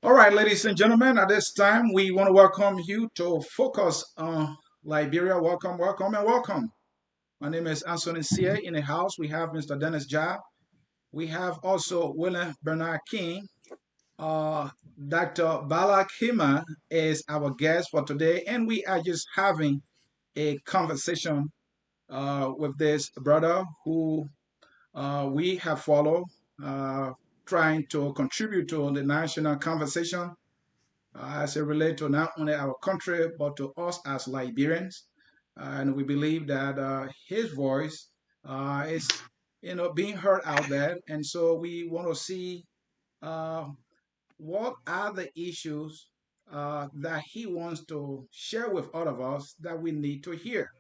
All right, ladies and gentlemen, at this time, we want to welcome you to Focus on Liberia. Welcome, welcome, and welcome. My name is Anthony Sia. In the house, we have Mr. Dennis Job. We have also William Bernard King. Uh, Dr. Ballah Kemah is our guest for today, and we are just having a conversation with this brother who we have followed, uh, trying to contribute to the national conversation as it relates to not only our country but to us as Liberians. And we believe that his voice is, being heard out there. And so we want to see uh, what are the issues that he wants to share with all of us that we need to hear.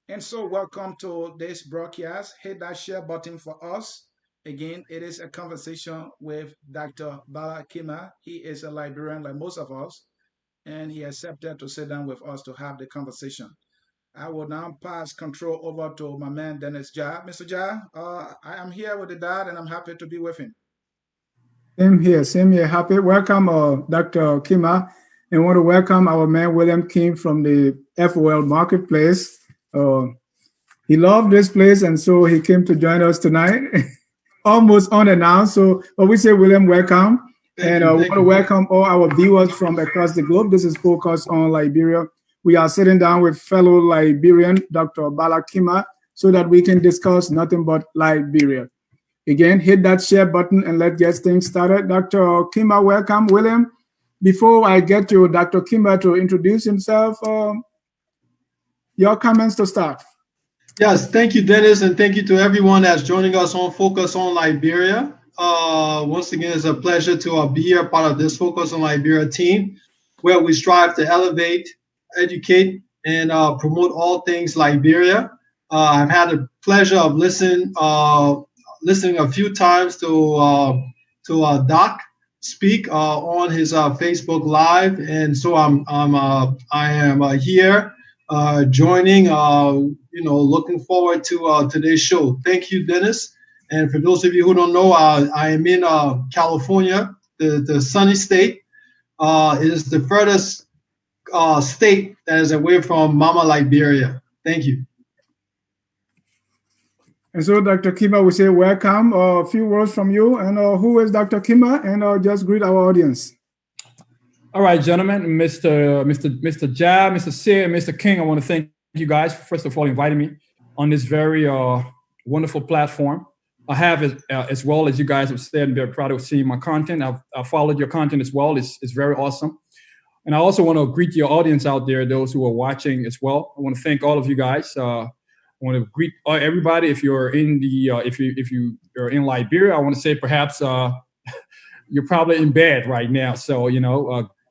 And so, welcome to this broadcast. Hit that share button for us. Again, it is a conversation with Dr. Ballah Kemah. He is a Liberian like most of us, and he accepted to sit down with us to have the conversation. I will now pass control over to my man Dennis Jah. Mr. Jah, I am here with the dad, and I'm happy to be with him. Same here, same here. Happy welcome, Dr. Kima, and want to welcome our man William King from the FOL Marketplace. Uh, he loved this place, and so he came to join us tonight, almost unannounced. So, but we say, William, welcome, and we want to welcome all our viewers from across the globe. This is Focus on Liberia. We are sitting down with fellow Liberian, Dr. Ballah Kima, so that we can discuss nothing but Liberia. Again, hit that share button and let's get things started. Dr. Kima, welcome. William, before I get to Dr. Kima to introduce himself, your comments to start. Yes, thank you, Dennis, and thank you to everyone that's joining us on Focus on Liberia. Once again, it's a pleasure to be here, part of this Focus on Liberia team, where we strive to elevate, educate, and promote all things Liberia. I've had the pleasure of listening a few times to Doc speak on his Facebook Live, and so I am here joining. Looking forward to today's show. Thank you, Dennis. And for those of you who don't know, I am in California, the sunny state. It is the furthest state that is away from Mama Liberia. Thank you. And so, Dr. Kima, we say welcome. A few words from you. And who is Dr. Kima? And just greet our audience. All right, gentlemen, Mr. Jab, Mr. Sear, and Mr. King, I want to thank you guys, first of all, inviting me on this very wonderful platform. I have, as well as you guys have said, very proud of seeing my content. I've followed your content as well. It's very awesome. And I also want to greet your audience out there, those who are watching as well. I want to thank all of you guys. I want to greet everybody. If you're in the, if you're in Liberia, I want to say perhaps you're probably in bed right now. So,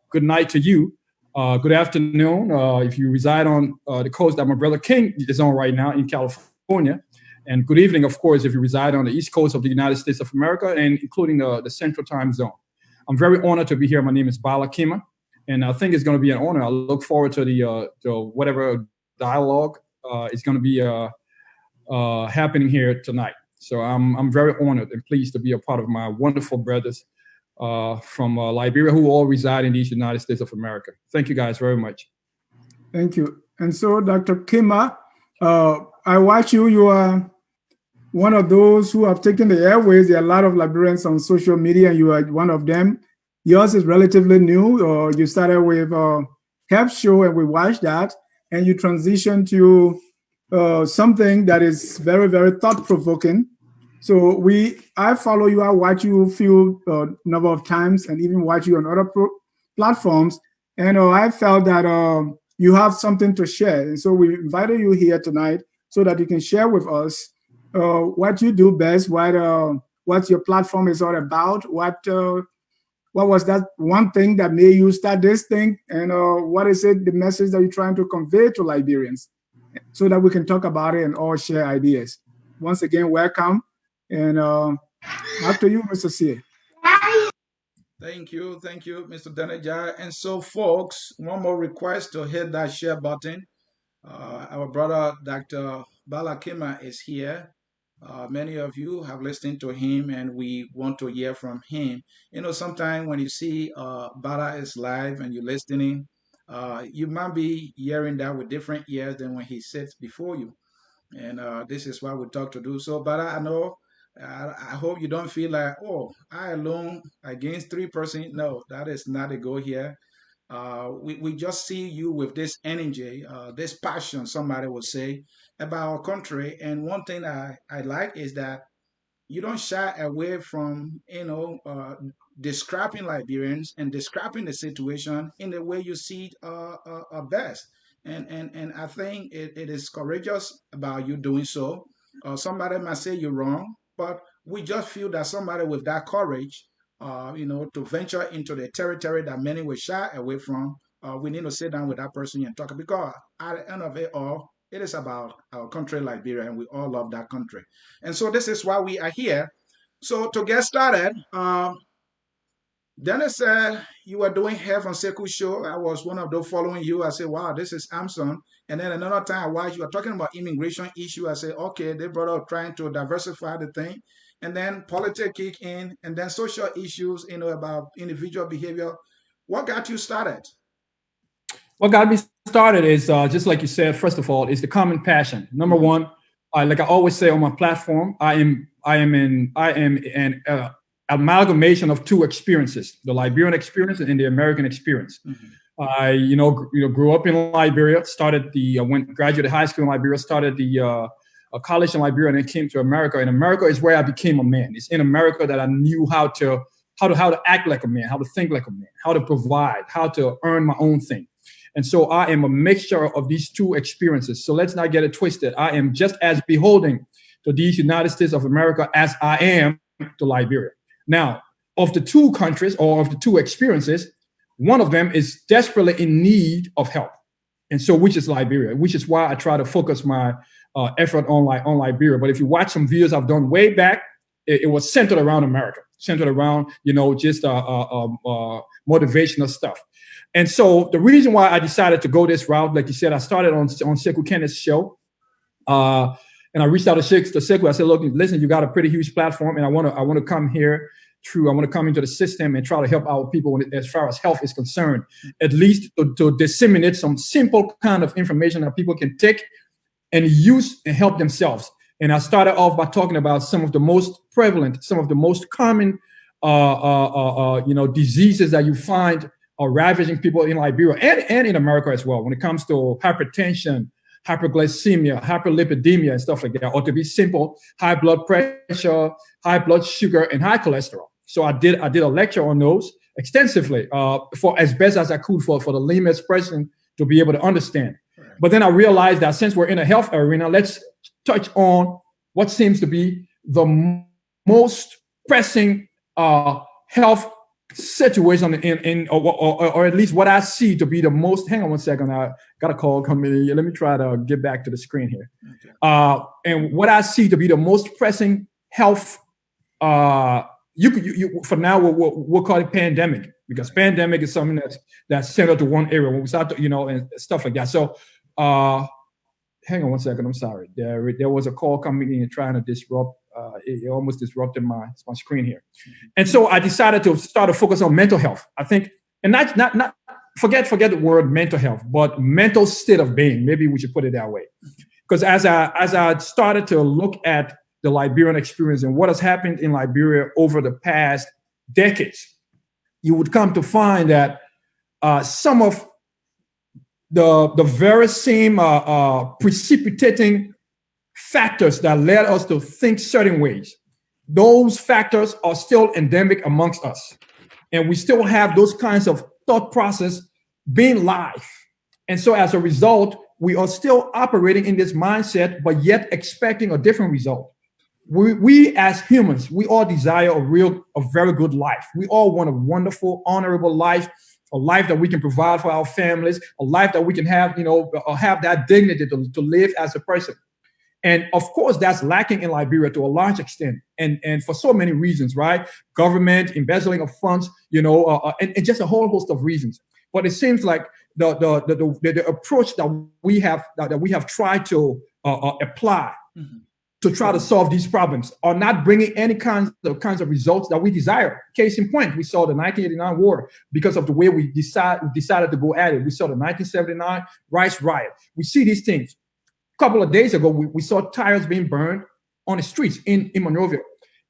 good night to you. Good afternoon. If you reside on the coast that my brother King is on right now in California. And good evening, of course, if you reside on the East Coast of the United States of America and including the Central Time Zone. I'm very honored to be here. My name is Ballah Kemah, and I think it's going to be an honor. I look forward to to whatever dialogue is going to be happening here tonight. So I'm very honored and pleased to be a part of my wonderful brothers from Liberia who all reside in these United States of America. Thank you guys very much. Thank you. And so, Dr. Kima, I watch you. You are one of those who have taken the airways. There are a lot of Liberians on social media, and you are one of them. Yours is relatively new. You started with Health Show, and we watched that, and you transitioned to something that is very, very thought-provoking. So I follow you. I watch you a few number of times, and even watch you on other platforms. And I felt that you have something to share. And so we invited you here tonight so that you can share with us what you do best, what your platform is all about, what was that one thing that made you start this thing, and what is it, the message that you're trying to convey to Liberians, so that we can talk about it and all share ideas. Once again, welcome. And after you, Mr. C. Thank you, Mr. Deneja. And so, folks, one more request to hit that share button. Our brother, Dr. Ballah Kemah, is here. Many of you have listened to him, and we want to hear from him. Sometimes when you see Ballah is live and you're listening, you might be hearing that with different ears than when he sits before you. And this is why we talk to do so. But I know, I hope you don't feel like, oh, I alone against 3%. No, that is not a goal here. We just see you with this energy, this passion, somebody would say, about our country. And one thing I like is that you don't shy away from describing Liberians and describing the situation in the way you see best. And I think it is courageous about you doing so. Somebody might say you're wrong, but we just feel that somebody with that courage, to venture into the territory that many will shy away from, we need to sit down with that person and talk, because at the end of it all, it is about our country, Liberia, and we all love that country. And so this is why we are here. So to get started, Dennis said you were doing Health on Seku show. I was one of those following you. I said, wow, this is Amson. And then another time I watched you were talking about immigration issue. I said, okay, they brought up trying to diversify the thing. And then politics kick in, and then social issues, about individual behavior. What got you started? What got me started is just like you said. First of all, is the common passion. Number one, like I always say on my platform, I am an amalgamation of two experiences: the Liberian experience and the American experience. I, grew up in Liberia, graduated high school in Liberia, started the college in Liberia, and then came to America. And America is where I became a man. It's in America that I knew how to act like a man, how to think like a man, how to provide, how to earn my own thing. And so I am a mixture of these two experiences. So let's not get it twisted. I am just as beholding to these United States of America as I am to Liberia. Now, of the two countries or of the two experiences, one of them is desperately in need of help. And so, which is Liberia, which is why I try to focus my effort on Liberia. But if you watch some videos I've done way back, it was centered around America, centered around, just motivational stuff. And so the reason why I decided to go this route, like you said, I started on Sekou Kenneth's show. And I reached out to Sekou. I said, look, listen, you got a pretty huge platform, and I want to come here through. I want to come into the system and try to help our people as far as health is concerned, at least to disseminate some simple kind of information that people can take and use and help themselves. And I started off by talking about some of the most prevalent, some of the most common, diseases that you find are ravaging people in Liberia and in America as well. When it comes to hypertension, hyperglycemia, hyperlipidemia, and stuff like that, or to be simple, high blood pressure, high blood sugar, and high cholesterol. So I did a lecture on those extensively, for as best as I could for the layman's person to be able to understand. Right. But then I realized that since we're in a health arena, let's touch on what seems to be the most pressing health situation or at least what I see to be the most. Hang on one second. I got a call coming in. Let me try to get back to the screen here. Okay. And what I see to be the most pressing health, you for now we'll call it pandemic, because pandemic is something that's centered to one area. When we start to, and stuff like that. So hang on one second. I'm sorry. There was a call coming in and trying to disrupt. It almost disrupted my screen here. And so I decided to start to focus on mental health. I think, and not forget the word mental health, but mental state of being. Maybe we should put it that way. Because as I started to look at the Liberian experience and what has happened in Liberia over the past decades, you would come to find that some of the very same precipitating factors that led us to think certain ways, those factors are still endemic amongst us. And we still have those kinds of thought process being live. And so as a result, we are still operating in this mindset, but yet expecting a different result. We as humans, we all desire a very good life. We all want a wonderful, honorable life, a life that we can provide for our families, a life that we can have, have that dignity to live as a person. And of course, that's lacking in Liberia to a large extent, and for so many reasons, right? Government embezzling of funds, and just a whole host of reasons. But it seems like the approach that we have tried to apply to try to solve these problems are not bringing any kinds of results that we desire. Case in point, we saw the 1989 war because of the way we decided to go at it. We saw the 1979 rice riot. We see these things. A couple of days ago, we saw tires being burned on the streets in Monrovia.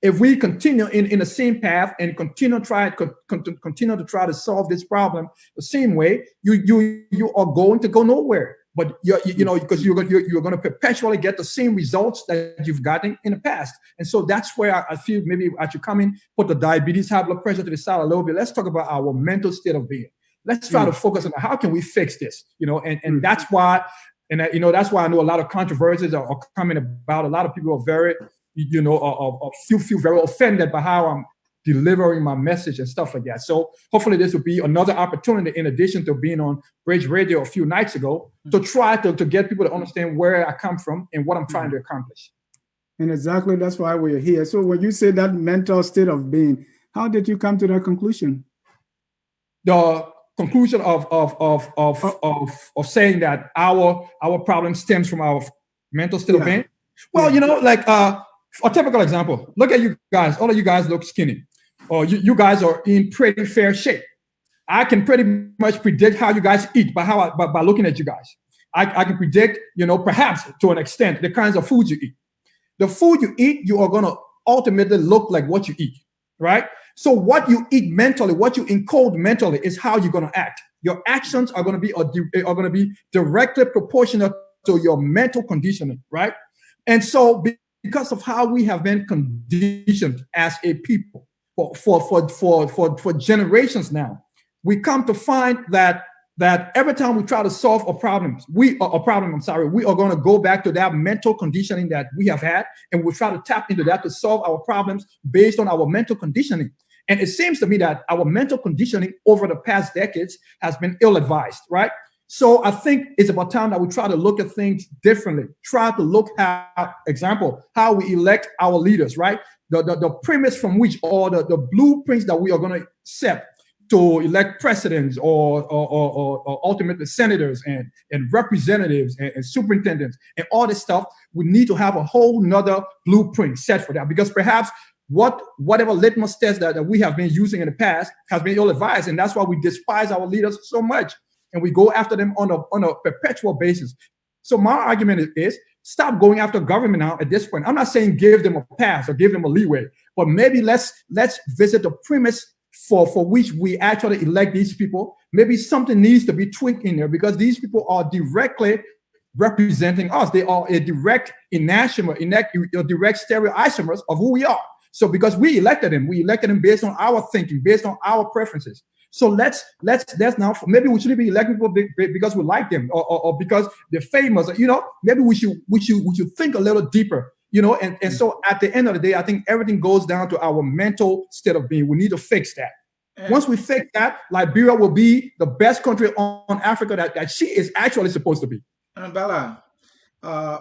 If we continue in the same path and continue to try to solve this problem the same way, you are going to go nowhere. But because you're going to perpetually get the same results that you've gotten in the past. And so that's where I feel maybe I should come in, put the diabetes, high blood pressure to the side a little bit. Let's talk about our mental state of being. Let's try to focus on how can we fix this, and that's why. And that's why I know a lot of controversies are coming about. A lot of people are very, feel very offended by how I'm delivering my message and stuff like that. So hopefully this will be another opportunity, in addition to being on Bridge Radio a few nights ago, to try to get people to understand where I come from and what I'm trying to accomplish. And exactly that's why we're here. So when you say that mental state of being, how did you come to that conclusion? The conclusion of saying that our problem stems from our mental state of being. Well, a typical example. Look at you guys. All of you guys look skinny, or you guys are in pretty fair shape. I can pretty much predict how you guys eat by looking at you guys. I can predict, perhaps to an extent, the kinds of food you eat. The food you eat, you are going to ultimately look like what you eat, right? So what you eat mentally, what you encode mentally, is how you're going to act. Your actions are going to be directly proportional to your mental conditioning, right? And so because of how we have been conditioned as a people for generations now, we come to find that every time we try to solve a problem, we are going to go back to that mental conditioning that we have had, and we'll try to tap into that to solve our problems based on our mental conditioning. And it seems to me that our mental conditioning over the past decades has been ill-advised, right? So I think it's about time that we try to look at things differently. Try to look at, example, how we elect our leaders, right? The premise from which, or the blueprints that we are going to set to elect presidents or ultimately senators and representatives and superintendents and all this stuff. We need to have a whole nother blueprint set for that, because perhaps whatever litmus test that we have been using in the past has been ill-advised, and that's why we despise our leaders so much, and we go after them on a perpetual basis. So my argument is stop going after government now at this point. I'm not saying give them a pass or give them a leeway, but maybe let's visit the premise for which we actually elect these people. Maybe something needs to be tweaked in there, because these people are directly representing us. They are a direct enantiomer, direct stereoisomers of who we are. So because we elected them based on our thinking, based on our preferences. So let's now, maybe we shouldn't be electing people because we like them or because they're famous. Maybe we should think a little deeper. And so at the end of the day, I think everything goes down to our mental state of being. We need to fix that. Once we fix that, Liberia will be the best country on Africa that she is actually supposed to be. Ballah,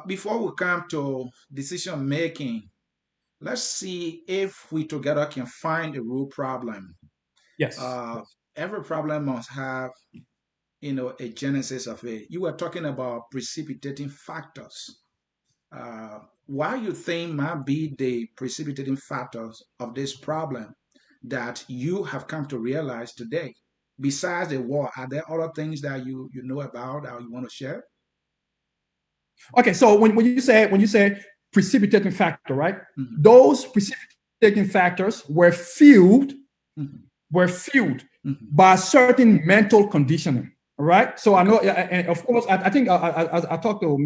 before we come to decision making, let's see if we together can find a root problem. Yes. Every problem must have, a genesis of it. You were talking about precipitating factors. Why you think might be the precipitating factors of this problem that you have come to realize today? Besides the war, are there other things that you know about or you want to share? Okay, so when you say precipitating factor, right? Mm-hmm. Those precipitating factors were fueled by certain mental conditioning. All right. So I know, and of course, I think I talked to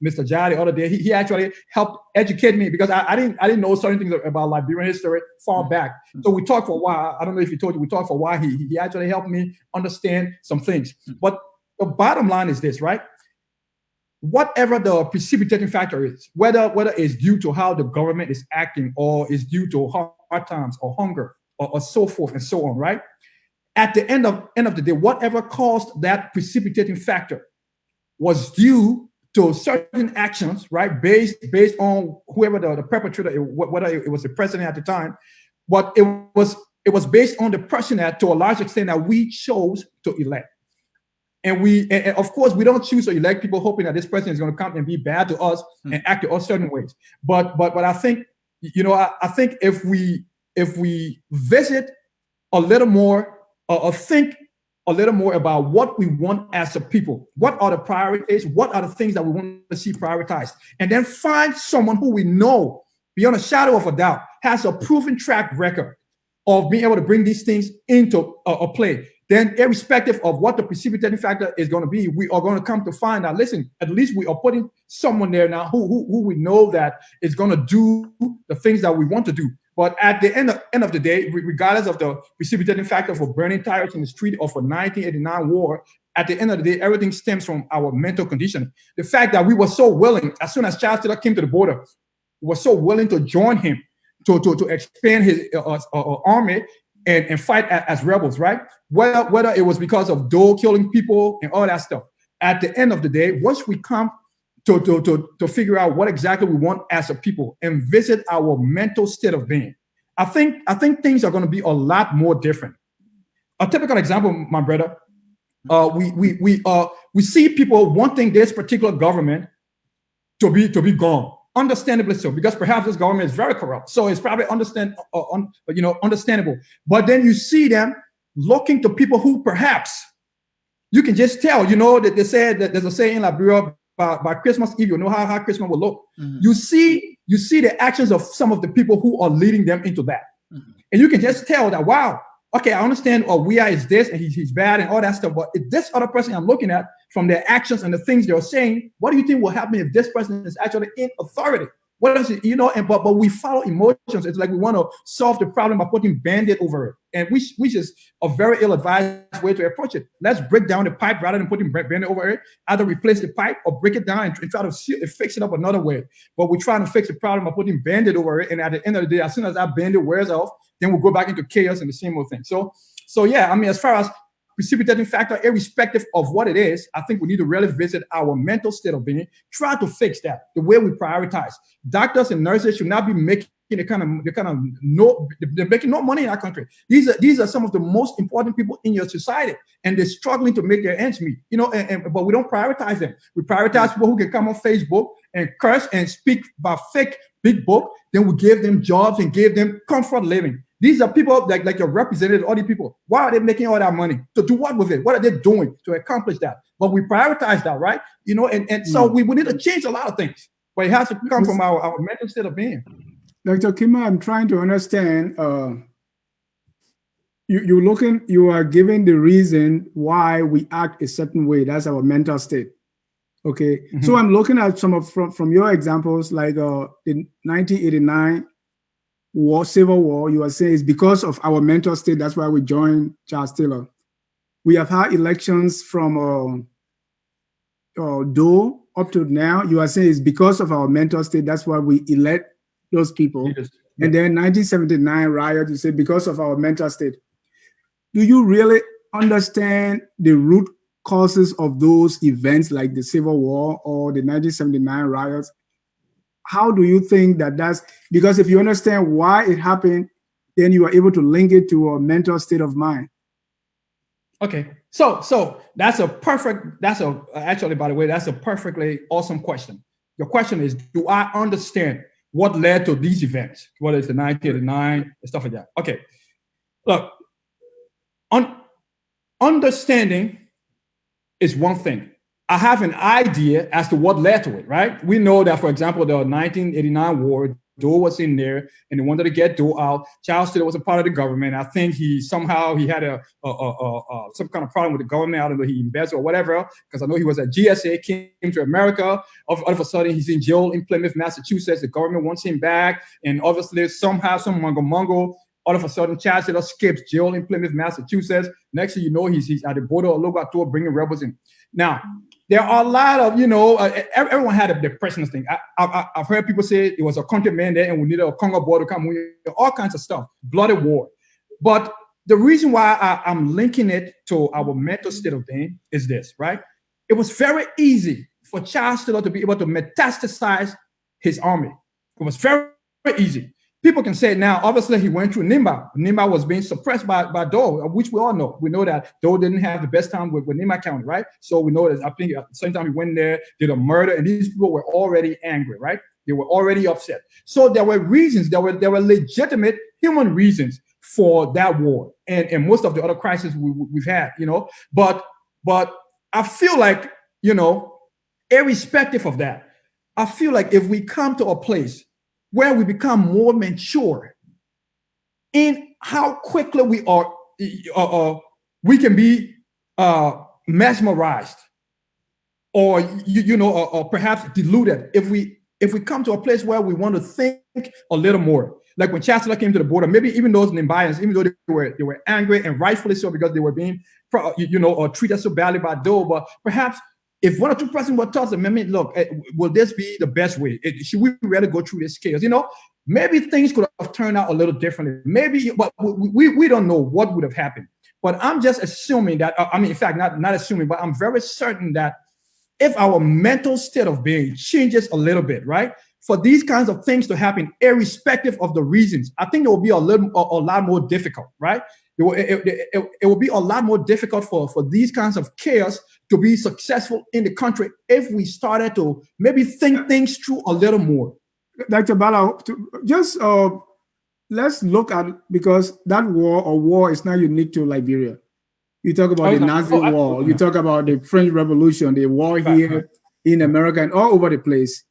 Mr. Jai the other day. He actually helped educate me, because I didn't know certain things about Liberian history far back. So we talked for a while. I don't know if he told you, we talked for a while. He actually helped me understand some things. But the bottom line is this, right? Whatever the precipitating factor is, whether it's due to how the government is acting, or is due to hard times or hunger or so forth and so on, right? At the end of the day, whatever caused that precipitating factor was due to certain actions, right? Based on whoever the perpetrator, whether it was the president at the time, but it was based on the person that, to a large extent, that we chose to elect. And of course, we don't choose to elect people hoping that this president is going to come and be bad to us and act in us certain ways. But I think, I think if we visit a little more or think a little more about what we want as a people, what are the priorities, what are the things that we want to see prioritized, and then find someone who we know beyond a shadow of a doubt has a proven track record of being able to bring these things into a play, then irrespective of what the precipitating factor is going to be, we are going to come to find out, listen, at least we are putting someone there now who we know that is going to do the things that we want to do. But at the end of the day, regardless of the precipitating factor for burning tires in the street or for 1989 war, at the end of the day, everything stems from our mental condition. The fact that we were so willing, as soon as Charles Taylor came to the border, we were so willing to join him to expand his army and fight as rebels, right? Whether it was because of Doe killing people and all that stuff. At the end of the day, once we come to figure out what exactly we want as a people and visit our mental state of being, I think things are going to be a lot more different. A typical example, my brother, we see people wanting this particular government to be gone. Understandably so, because perhaps this government is very corrupt. So it's probably understandable. But then you see them looking to people who perhaps you can just tell, that they said that there's a saying in Liberia, by Christmas Eve, you know how Christmas will look. Mm-hmm. You see the actions of some of the people who are leading them into that. Mm-hmm. And you can just tell that, wow, okay, I understand Wia is this and he's bad and all that stuff. But if this other person I'm looking at, from their actions and the things they're saying, what do you think will happen if this person is actually in authority? What is it, but we follow emotions. It's like we want to solve the problem by putting Band-Aid over it. And which is a very ill-advised way to approach it. Let's break down the pipe rather than putting Band-Aid over it. Either replace the pipe or break it down and try to fix it up another way. But we're trying to fix the problem by putting Band-Aid over it. And at the end of the day, as soon as that Band-Aid wears off, then we'll go back into chaos and the same old thing. So yeah, I mean, as far as precipitating factor, irrespective of what it is, I think we need to really visit our mental state of being, try to fix that, the way we prioritize. Doctors and nurses should not be making they're making no money in our country. These are some of the most important people in your society, and they're struggling to make their ends meet, but we don't prioritize them. We prioritize people who can come on Facebook and curse and speak about fake big book. Then we give them jobs and give them comfort living. These are people like your representatives, all these people. Why are they making all that money? To do what with it? What are they doing to accomplish that? But we prioritize that, right? So we need to change a lot of things. But it has to come from our mental state of being. Dr. Kemah, I'm trying to understand. You are giving the reason why we act a certain way. That's our mental state. Okay. Mm-hmm. So I'm looking at some from your examples, like the 1989 civil war. You are saying it's because of our mental state. That's why we joined Charles Taylor. We have had elections from Doe up to now. You are saying it's because of our mental state. That's why we elect those people. Yes. And then 1979 riot, you say because of our mental state. Do you really understand the root causes of those events like the Civil War or the 1979 riots? How do you think that's because if you understand why it happened, then you are able to link it to a mental state of mind? Okay. So that's actually, by the way, that's a perfectly awesome question. Your question is, do I understand what led to these events, whether it's the 1989 and stuff like that? Okay. Look, understanding is one thing. I have an idea as to what led to it, right? We know that, for example, the 1989 war, Doe was in there and they wanted to get Doe out. Charles Taylor was a part of the government. I think he had some kind of problem with the government. I don't know, he embezzled or whatever, because I know he was at GSA, came to America. All of a sudden, he's in jail in Plymouth, Massachusetts. The government wants him back. And obviously, somehow, some mungo, all of a sudden, Charles Taylor skips jail in Plymouth, Massachusetts. Next thing you know, he's at the border of Logato bringing rebels in. Now, there are a lot of, everyone had a depression thing. I've heard people say it was a country man there and we needed a Congo border to come, all kinds of stuff, bloody war. But the reason why I'm linking it to our mental state of being is this, right? It was very easy for Charles Taylor to be able to metastasize his army. It was very, very easy. people can say now, obviously he went through Nimba. Nimba was being suppressed by Dole, which we all know. We know that Dole didn't have the best time with Nimba County, right? So we know that I think at the same time he went there, did a murder, and these people were already angry, right? They were already upset. So there were reasons, there were legitimate human reasons for that war and most of the other crises we've had, But I feel like, irrespective of that, I feel like if we come to a place where we become more mature in how quickly we can be mesmerized or or perhaps deluded if we come to a place where we want to think a little more. Like when Chancellor came to the border, maybe even those Nimbayans, even though they were angry and rightfully so because they were being treated so badly by Dole, but perhaps if one or two persons were taught them, look, will this be the best way? Should we really go through this chaos? Maybe things could have turned out a little differently. Maybe, but we don't know what would have happened. But I'm just assuming that, in fact, not assuming, but I'm very certain that if our mental state of being changes a little bit, right? For these kinds of things to happen, irrespective of the reasons, I think it will be a lot more difficult, right? It will be a lot more difficult for these kinds of chaos to be successful in the country if we started to maybe think things through a little more. Dr. Ballah, just let's look at, because that war is not unique to Liberia. You talk about the Nazi war, you talk about the French Revolution, the war here in America and all over the place.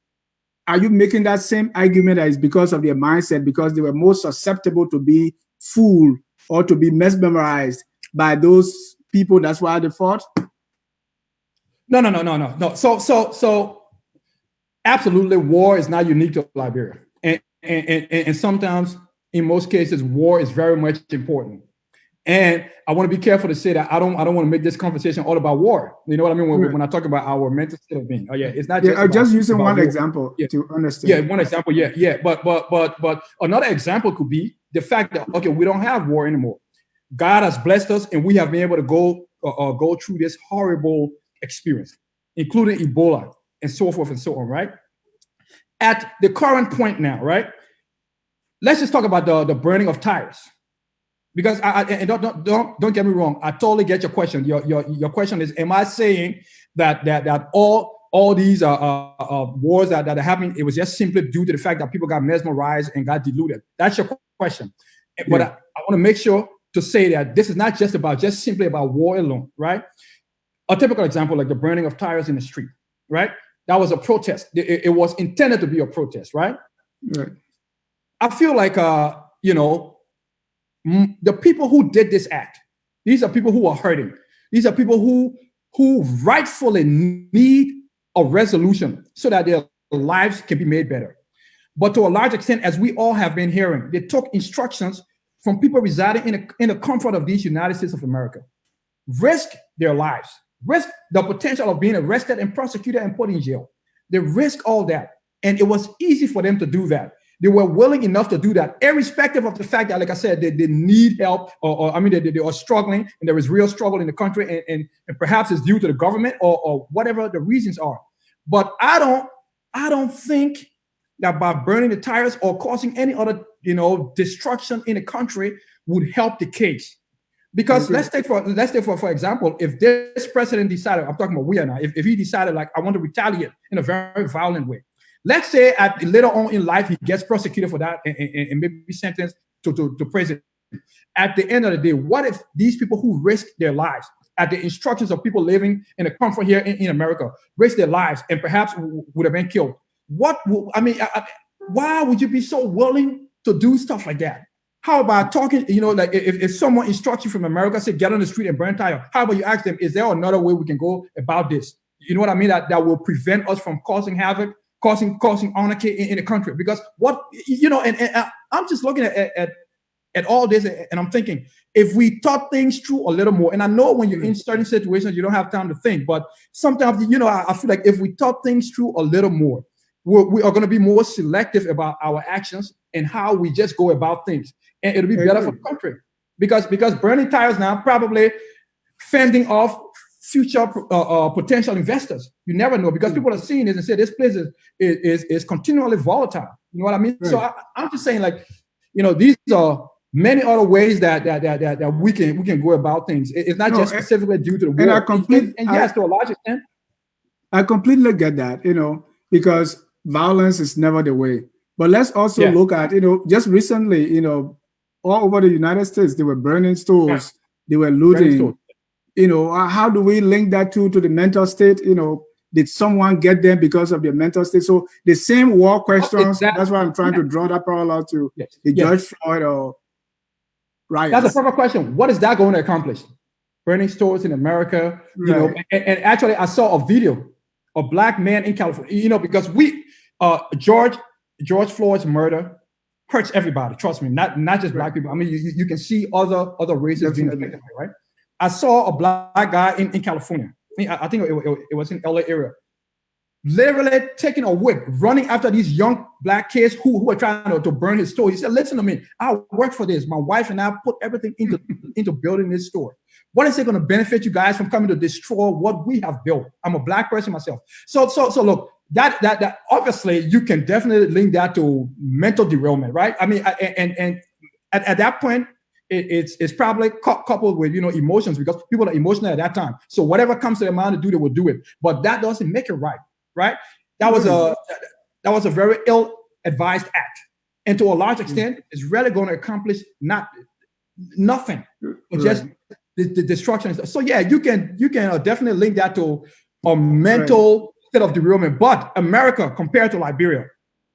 Are you making that same argument that it's because of their mindset, because they were more susceptible to be fooled or to be mesmerized by those people? That's why they fought? No. So absolutely, war is not unique to Liberia. And sometimes, in most cases, war is very much important. And I want to be careful to say that I don't want to make this conversation all about war. You know what I mean? When I talk about our mental state of being. Oh yeah, it's not just. I'm just using one example to understand. Yeah, one example. Yeah. But another example could be the fact that we don't have war anymore. God has blessed us, and we have been able to go through this horrible experience, including Ebola and so forth and so on. Right? At the current point now, right? Let's just talk about the burning of tires. Because and don't get me wrong, I totally get your question. Your question is, am I saying that all these wars that are happening, it was just simply due to the fact that people got mesmerized and got deluded? That's your question. Yeah. But I want to make sure to say that this is not just simply about war alone, right? A typical example, like the burning of tires in the street, right? That was a protest. It was intended to be a protest, right? Right. I feel like the people who did this act, these are people who are hurting. These are people who rightfully need a resolution so that their lives can be made better. But to a large extent, as we all have been hearing, they took instructions from people residing in the comfort of these United States of America. Risk their lives, risk the potential of being arrested and prosecuted and put in jail. They risk all that. And it was easy for them to do that. They were willing enough to do that, irrespective of the fact that, like I said, they need help, they are struggling, and there is real struggle in the country, and perhaps it's due to the government or whatever the reasons are. But I don't think that by burning the tires or causing any other destruction in the country would help the case. Because let's take for example, if this president decided, I'm talking about we are now, if he decided, like, I want to retaliate in a very violent way. Let's say later on in life, he gets prosecuted for that and maybe sentenced to prison. At the end of the day, what if these people who risk their lives at the instructions of people living in the comfort here in America, risk their lives and perhaps would have been killed? Why would you be so willing to do stuff like that? How about talking, like if someone instructs you from America, say, get on the street and burn tire, how about you ask them, is there another way we can go about this? You know what I mean? That will prevent us from causing havoc, causing anarchy in the country. Because and I'm just looking at all this and I'm thinking, if we thought things through a little more, and I know when you're in certain situations, you don't have time to think, but sometimes, I feel like if we thought things through a little more, we are going to be more selective about our actions and how we just go about things. And it'll be better for the country. Because burning tires now probably fending off future potential investors. You never know, because people are seeing this and say this place is continually volatile. You know what I mean? Right. So I'm just saying, like, these are many other ways that we can go about things. It's not just specifically due to the war. And yes, to a large extent, I completely get that, because violence is never the way. But let's also look at, just recently, all over the United States, they were burning stores, they were looting. How do we link that to the mental state? Did someone get them because of their mental state? So the same war questions, that's why I'm trying to draw that parallel to the George Floyd or riots. That's a proper question. What is that going to accomplish? Burning stores in America, and actually I saw a video of Black man in California, because George Floyd's murder hurts everybody. Trust me, not just Black people. I mean, you can see other races being affected, right? I saw a Black guy in California. I think it was in LA area, literally taking a whip, running after these young Black kids who were trying to burn his store. He said, "Listen to me, I work for this. My wife and I put everything into building this store. What is it going to benefit you guys from coming to destroy what we have built? I'm a Black person myself." So look, that obviously you can definitely link that to mental derailment, right? I mean, and at that point, it's probably coupled with emotions, because people are emotional at that time. So whatever comes to their mind to do, they will do it. But that doesn't make it right. That was a very ill-advised act, and to a large extent, it's really going to accomplish nothing, but just the destruction. So yeah, you can definitely link that to a mental state of derailment. But America, compared to Liberia,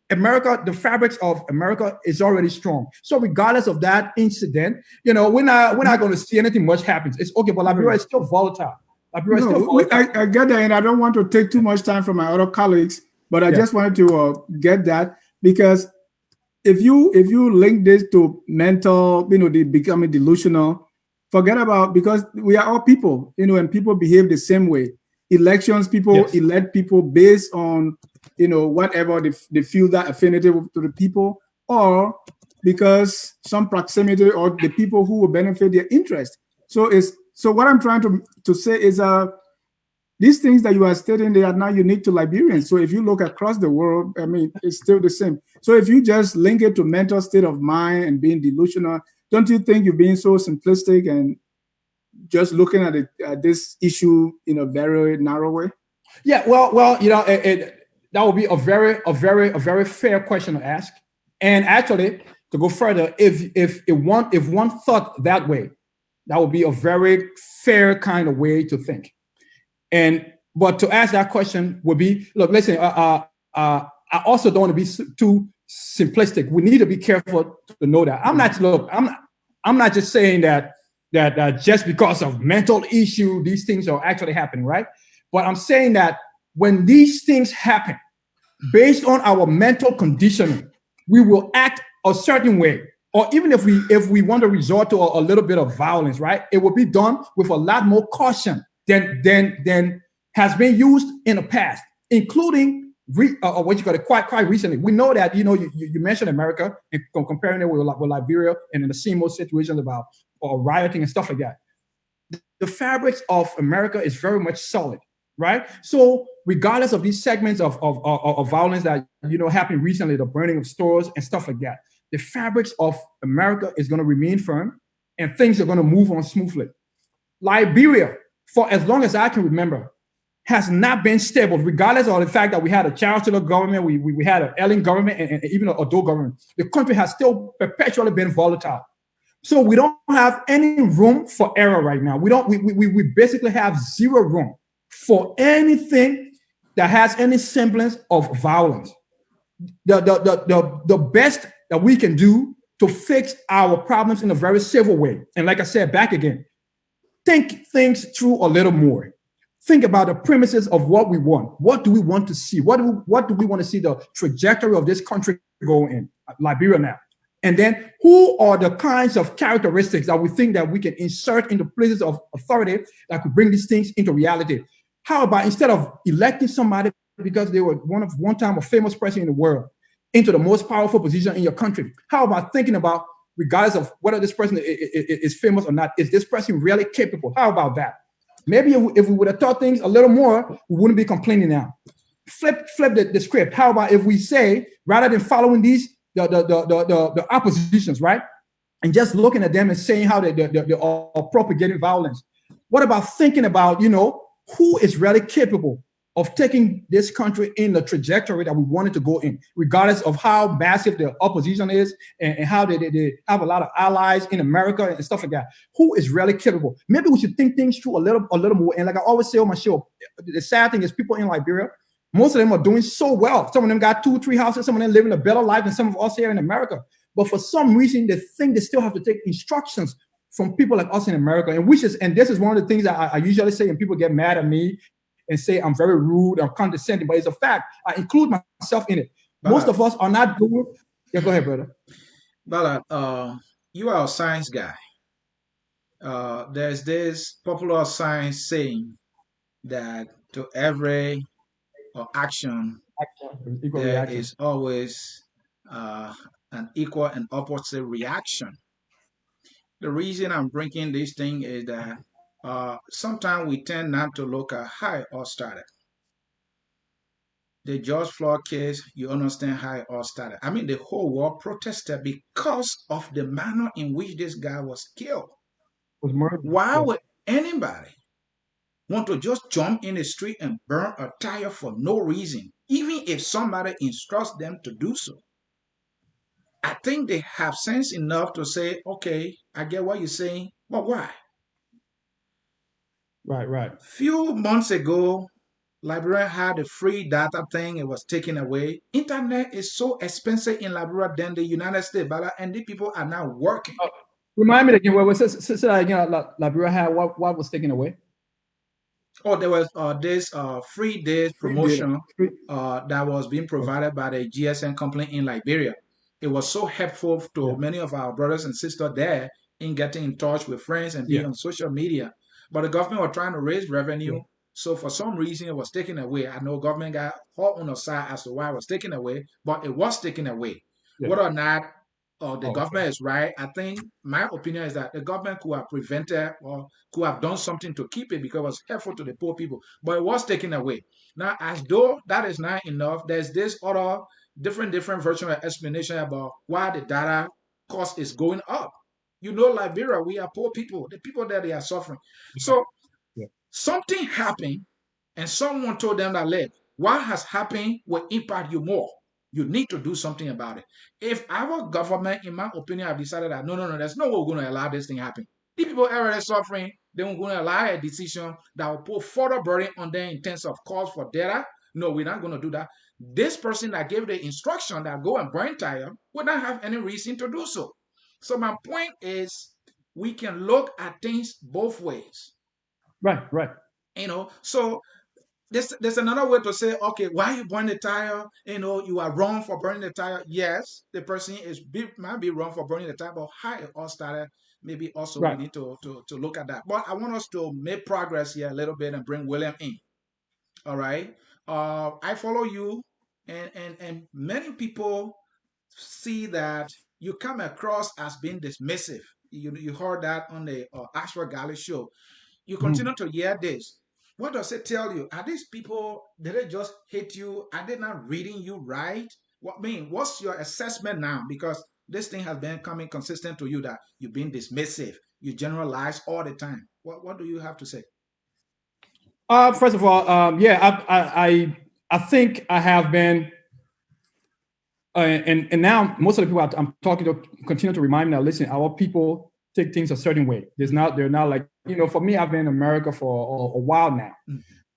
the fabrics of America is already strong. So regardless of that incident, we're not going to see anything much happens. It's okay, but Liberia is still volatile. I get that, and I don't want to take too much time from my other colleagues, but I just wanted to get that, because if you link this to mental, becoming delusional, forget about, because we are all people, and people behave the same way. Elections, people elect people based on, whatever they feel that affinity to the people, or because some proximity or the people who will benefit their interest. So what I'm trying to say is these things that you are stating, they are not unique to Liberians. So if you look across the world, I mean, it's still the same. So if you just link it to mental state of mind and being delusional, don't you think you're being so simplistic and just looking at this issue in a very narrow way? Yeah, well, that would be a very fair question to ask. And actually, to go further, if one thought that way, that would be a very fair kind of way to think. But to ask that question would be, look, listen, I also don't want to be too simplistic. We need to be careful to know that. I'm not just saying that just because of mental issue, these things are actually happening, right? But I'm saying that when these things happen, based on our mental conditioning, we will act a certain way. Or even if we want to resort to a little bit of violence, right? It will be done with a lot more caution than has been used in the past, including quite recently. We know that you mentioned America and comparing it with Liberia and in the similar situations about rioting and stuff like that. The fabrics of America is very much solid, right? So regardless of these segments of violence that happened recently, the burning of stores and stuff like that, the fabrics of America is going to remain firm, and things are going to move on smoothly. Liberia, for as long as I can remember, has not been stable, regardless of the fact that we had a chancellor government, we had an ailing government, and even a dual government. The country has still perpetually been volatile. So we don't have any room for error right now. We basically have zero room for anything that has any semblance of violence. The best that we can do to fix our problems in a very civil way. And like I said, back again, think things through a little more. Think about the premises of what we want. What do we want to see? What do we want to see the trajectory of this country go in, Liberia now? And then who are the kinds of characteristics that we think that we can insert into places of authority that could bring these things into reality? How about instead of electing somebody because they were one time a famous person in the world into the most powerful position in your country, how about thinking about, regardless of whether this person is famous or not, is this person really capable? How about that? Maybe if we would have thought things a little more, we wouldn't be complaining now. Flip the script. How about if we say, rather than following the the oppositions, right? And just looking at them and saying how they are propagating violence. What about thinking about, who is really capable of taking this country in the trajectory that we wanted to go in, regardless of how massive the opposition is and how they have a lot of allies in America and stuff like that. Who is really capable? Maybe we should think things through a little more. And like I always say on my show, the sad thing is people in Liberia, most of them are doing so well. Some of them got 2-3 houses. Some of them living a better life than some of us here in America. But for some reason, they think they still have to take instructions from people like us in America. And this is one of the things that I usually say, and people get mad at me and say I'm very rude, I'm condescending, but it's a fact. I include myself in it. Most of us are not doing. Yeah, go ahead, brother. Ballah, you are a science guy. There's this popular science saying that to every action, there is always an equal and opposite reaction. The reason I'm bringing this thing is that sometimes we tend not to look at how it all started. The George Floyd case, you understand how it all started. I mean, the whole world protested because of the manner in which this guy was killed. Why would anybody want to just jump in the street and burn a tire for no reason, even if somebody instructs them to do so? I think they have sense enough to say, okay, I get what you're saying, but why? Right. Few months ago, Liberia had a free data thing. It was taken away. Internet is so expensive in Liberia than the United States, and the people are now working. Remind me again, what was this? Liberia had what was taken away? Oh, there was this free days promotion that was being provided by the GSM company in Liberia. It was so helpful to many of our brothers and sisters there in getting in touch with friends and being on social media. But the government was trying to raise revenue. So for some reason, it was taken away. I know government got hot on the side as to why it was taken away, but it was taken away. Whether or not the government is right, I think my opinion is that the government could have prevented or could have done something to keep it because it was helpful to the poor people, but it was taken away. Now, as though that is not enough, there's this other different version of explanation about why the data cost is going up. Liberia, we are poor people. The people there, they are suffering. So something happened and someone told them that, look, what has happened will impact you more. You need to do something about it. If our government, in my opinion, have decided that, no, there's no way we're going to allow this thing to happen. The people already suffering, they were going to allow a decision that will put further burden on them in terms of cost for data. No, we're not going to do that. This person that gave the instruction that go and burn tire would not have any reason to do so. So my point is, we can look at things both ways. Right. So there's another way to say, okay, why you burn the tire? You are wrong for burning the tire. Yes, the person might be wrong for burning the tire, but how it all started, maybe also we need to look at that. But I want us to make progress here a little bit and bring William in. All right. I follow you, and many people see that you come across as being dismissive. You heard that on the Ashford Galley show. You continue to hear this. What does it tell you? Are these people, did they just hate you? Are they not reading you right? What's your assessment now? Because this thing has been coming consistent to you that you've been dismissive. You generalize all the time. What do you have to say? First of all, I think I have been, and now most of the people I'm talking to continue to remind me that, listen, our people take things a certain way. They're not like, for me, I've been in America for a while now.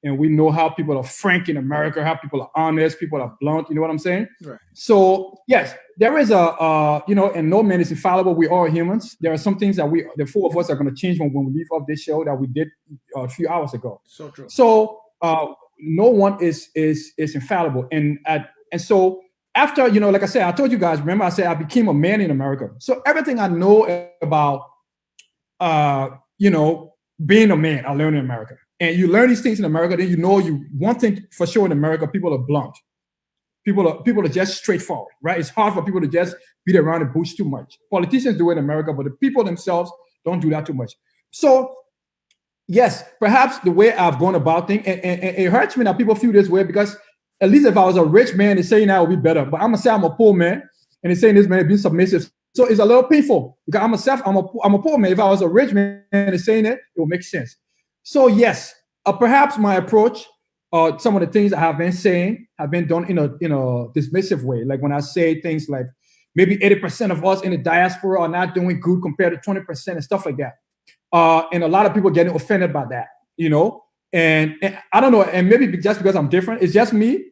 And we know how people are frank in America, how people are honest, people are blunt. You know what I'm saying? Right. So yes, there is and no man is infallible. We are humans. There are some things that the four of us are going to change when we leave off this show that we did a few hours ago. So true. So no one is infallible. And so after, like I said, I told you guys, remember I said I became a man in America. So everything I know about, being a man, I learned in America. And you learn these things in America, then one thing for sure in America, people are blunt. People are just straightforward, right? It's hard for people to just beat around the bush too much. Politicians do it in America, but the people themselves don't do that too much. So yes, perhaps the way I've gone about things, and it hurts me that people feel this way, because at least if I was a rich man, they say now it would be better. But I'm going to say I'm a poor man. and they're saying this man is being submissive. So it's a little painful because I'm a poor man. If I was a rich man and saying it would make sense. So yes, perhaps my approach, some of the things I have been saying have been done in a dismissive way. Like when I say things like maybe 80% of us in the diaspora are not doing good compared to 20% and stuff like that. And a lot of people getting offended by that, and I don't know, and maybe just because I'm different, it's just me.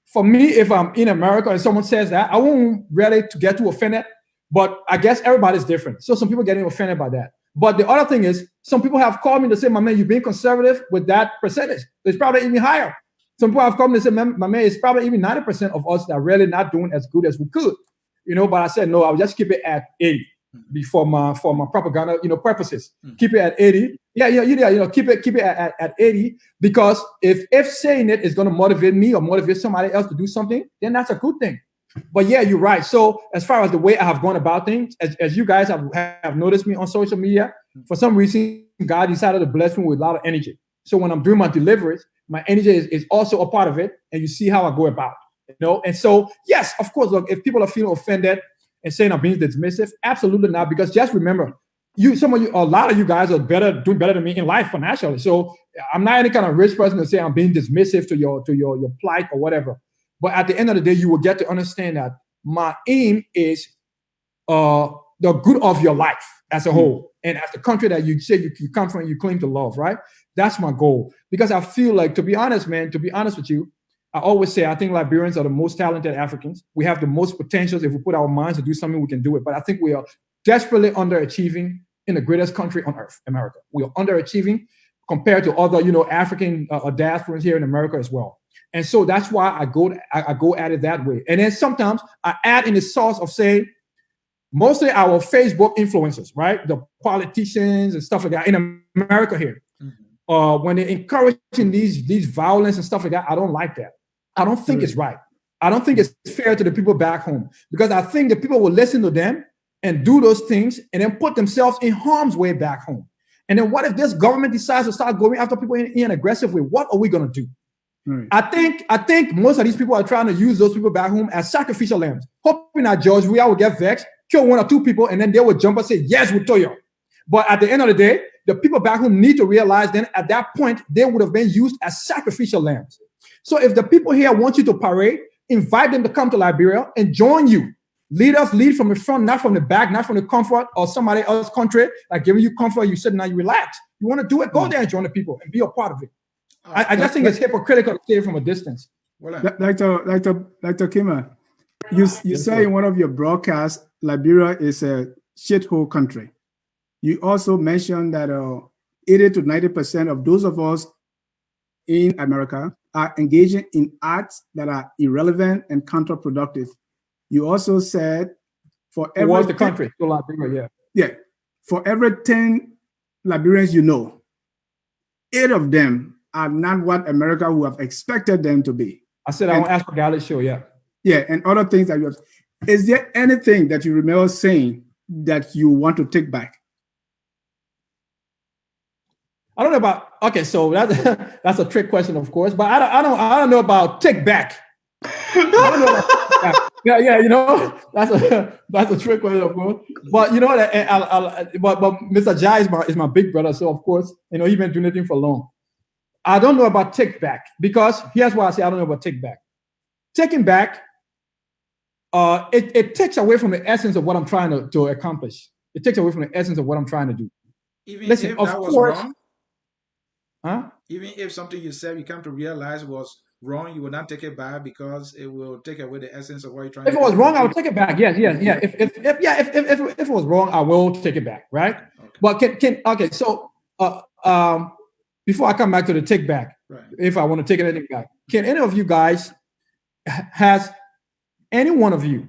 For me, if I'm in America and someone says that, I won't really to get too offended, but I guess everybody's different. So some people getting offended by that. But the other thing is, some people have called me to say, my man, you're being conservative with that percentage. It's probably even higher. Some people have called me to say, my man, it's probably even 90% of us that are really not doing as good as we could. But I said, no, I'll just keep it at 80 for my propaganda, purposes. Keep it at 80. Keep it at 80, because if saying it is going to motivate me or motivate somebody else to do something, then that's a good thing. But yeah, you're right. So as far as the way I have gone about things, as you guys have noticed me on social media, for some reason, God decided to bless me with a lot of energy. So when I'm doing my deliveries, my energy is also a part of it. And you see how I go about it, And so, yes, of course, look, if people are feeling offended and saying I'm being dismissive, absolutely not. Because just remember, a lot of you guys are doing better than me in life financially. So I'm not any kind of rich person to say I'm being dismissive to your plight or whatever. But at the end of the day, you will get to understand that my aim is the good of your life as a whole, and as the country that you say you come from, you claim to love, right? That's my goal. Because I feel like, to be honest with you, I always say I think Liberians are the most talented Africans. We have the most potentials. If we put our minds to do something, we can do it. But I think we are desperately underachieving in the greatest country on earth, America. We are underachieving compared to other, African diasporans here in America as well. And so that's why I go at it that way. And then sometimes I add in the sauce of saying, mostly our Facebook influencers, right? The politicians and stuff like that in America here. When they're encouraging these violence and stuff like that, I don't like that. I don't think it's right. I don't think it's fair to the people back home, because I think the people will listen to them and do those things and then put themselves in harm's way back home. And then what if this government decides to start going after people in an aggressive way? What are we going to do? I think most of these people are trying to use those people back home as sacrificial lambs, hoping that George Weah will get vexed, kill one or two people, and then they will jump and say, yes, we'll tell you. But at the end of the day, the people back home need to realize then at that point, they would have been used as sacrificial lambs. So if the people here want you to parade, invite them to come to Liberia and join you. Lead from the front, not from the back, not from the comfort or somebody else's country, like giving you comfort, you sit down, you relax. You want to do it, go there and join the people and be a part of it. I just think it's hypocritical to stay from a distance. Dr. Kemah, you say in one of your broadcasts, Liberia is a shithole country. You also mentioned that 80 to 90% of those of us in America are engaging in acts that are irrelevant and counterproductive. You also said for every the country, to Liberia, for every 10 Liberians 8 of them are not what America would have expected them to be. I said I want to ask for Galley's show, and other things that you have. Is there anything that you remember saying that you want to take back? I don't know about. Okay, so that's a trick question, of course, but I don't know about take back. I don't know about take back. That's a trick question, of course. But but Mr. Jai is my big brother, so of course he's been doing it for long. I don't know about take back, because here's why I say I don't know about take back. Taking back, it takes away from the essence of what I'm trying to accomplish. It takes away from the essence of what I'm trying to do. Even if that was wrong? Huh? Even if something you said you come to realize was wrong, you will not take it back because it will take away the essence of what you're trying to do. If it was wrong, I would take it back. Yeah. If it was wrong, I will take it back, right? Okay. But so before I come back to the take back, if I want to take anything back, can any of you guys have any one of you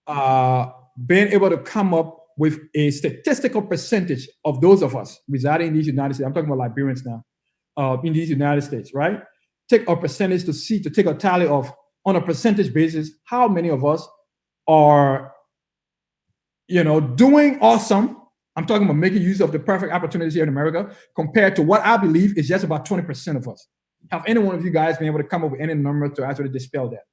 been able to come up with a statistical percentage of those of us residing in these United States? I'm talking about Liberians now, in these United States, right? Take a percentage to take a tally of, on a percentage basis, how many of us are, doing awesome. I'm talking about making use of the perfect opportunities here in America, compared to what I believe is just about 20% of us. Have any one of you guys been able to come up with any number to actually dispel that?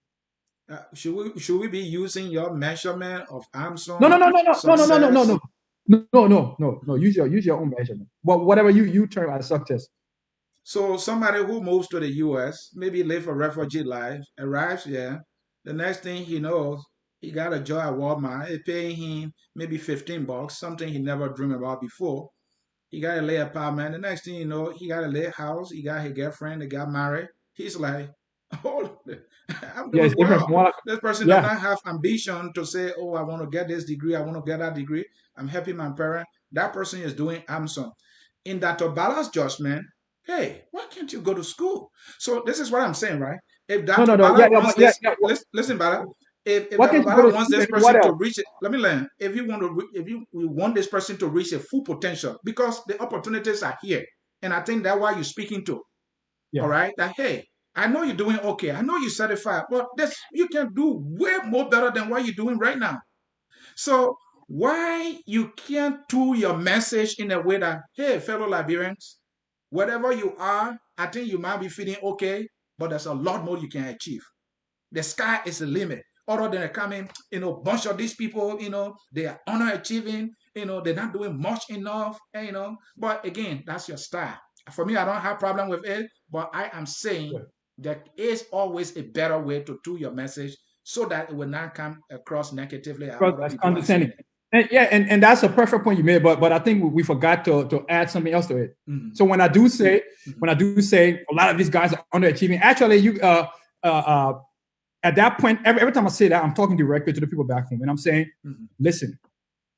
Should we be using your measurement of No, no, Armstrong no, no, no, no, no, no, no, no, success? no. Use your own measurement. Whatever you term as success. So somebody who moves to the U.S., maybe live a refugee life, arrives here. The next thing he knows, he got a job at Walmart. They paying him maybe $15, something he never dreamed about before. He got a lay apartment. The next thing you know, he got a lay house. He got his girlfriend. They got married. He's like, oh, I'm Yeah, doing it's different from well. what. This person does Yeah, not have ambition to say, oh, I want to get this degree. I want to get that degree. I'm helping my parent. That person is doing Amazon. In Dr. Ballah's judgment, hey, why can't you go to school? So this is what I'm saying, right? If no, Dr. no, no. Yeah, Ballah yeah, wants but yeah, this, yeah. listen, Ballah. If What Dr. can you go Ballah to wants school this and what person to else? reach it, let me learn. If you want to, if you want this person to reach a full potential, because the opportunities are here, and I think that's why you're speaking to. All Yeah, right, that hey, I know you're doing okay. I know you're satisfied, but this you can do way more better than what you're doing right now. So why you can't do your message in a way that, hey, fellow Liberians, whatever you are, I think you might be feeling okay, but there's a lot more you can achieve. The sky is the limit. Other than coming, bunch of these people, they are underachieving, they're not doing much enough, But again, that's your style. For me, I don't have problem with it, but I am saying yeah. there is always a better way to do your message so that it will not come across negatively as Because other that's people are saying condescending. it. And yeah, and that's a perfect point you made. But I think we forgot to add something else to it. Mm-hmm. So when I do say Mm-hmm. a lot of these guys are underachieving, actually at that point, every time I say that, I'm talking directly to the people back home, and I'm saying, Mm-hmm. listen,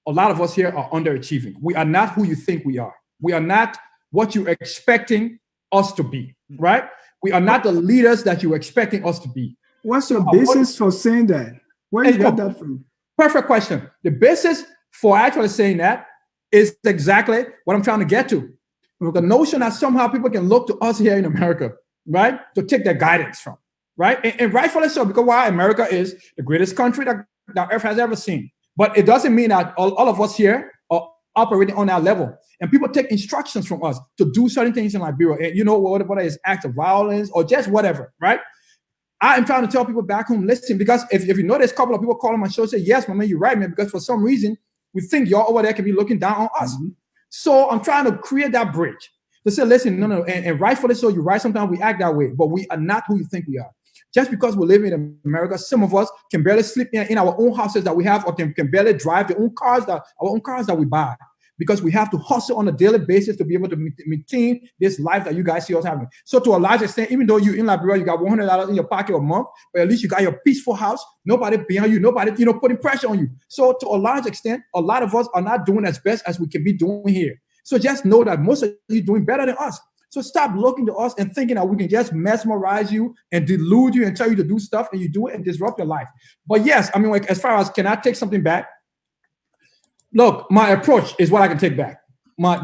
a lot of us here are underachieving. We are not who you think we are. We are not what you're expecting us to be, right? We are not the leaders that you're expecting us to be. What's So your basis for saying that? Where you got that from? Perfect question. The basis for actually saying that is exactly what I'm trying to get to. The notion that somehow people can look to us here in America, right, to take their guidance from, right? And rightfully so, because why America is the greatest country that Earth has ever seen. But it doesn't mean that all of us here are operating on that level. And people take instructions from us to do certain things in Liberia. And whether it's acts of violence or just whatever, right? I am trying to tell people back home, listen, because if you notice, a couple of people call on my show say, yes, my man, you're right, man, because for some reason, we think y'all over there can be looking down on us. Mm-hmm. So I'm trying to create that bridge to say, listen, no, and rightfully so, you're right. Sometimes we act that way, but we are not who you think we are. Just because we're living in America, some of us can barely sleep in our own houses that we have, or can barely drive our own cars that we buy, because we have to hustle on a daily basis to be able to maintain this life that you guys see us having. So to a large extent, even though you're in Liberia, you got $100 in your pocket a month, but at least you got your peaceful house, nobody behind you, nobody, putting pressure on you. So to a large extent, a lot of us are not doing as best as we can be doing here. So just know that most of you are doing better than us. So stop looking to us and thinking that we can just mesmerize you and delude you and tell you to do stuff, and you do it and disrupt your life. But yes, I mean, like, as far as can I take something back? Look, my approach is what I can take back. My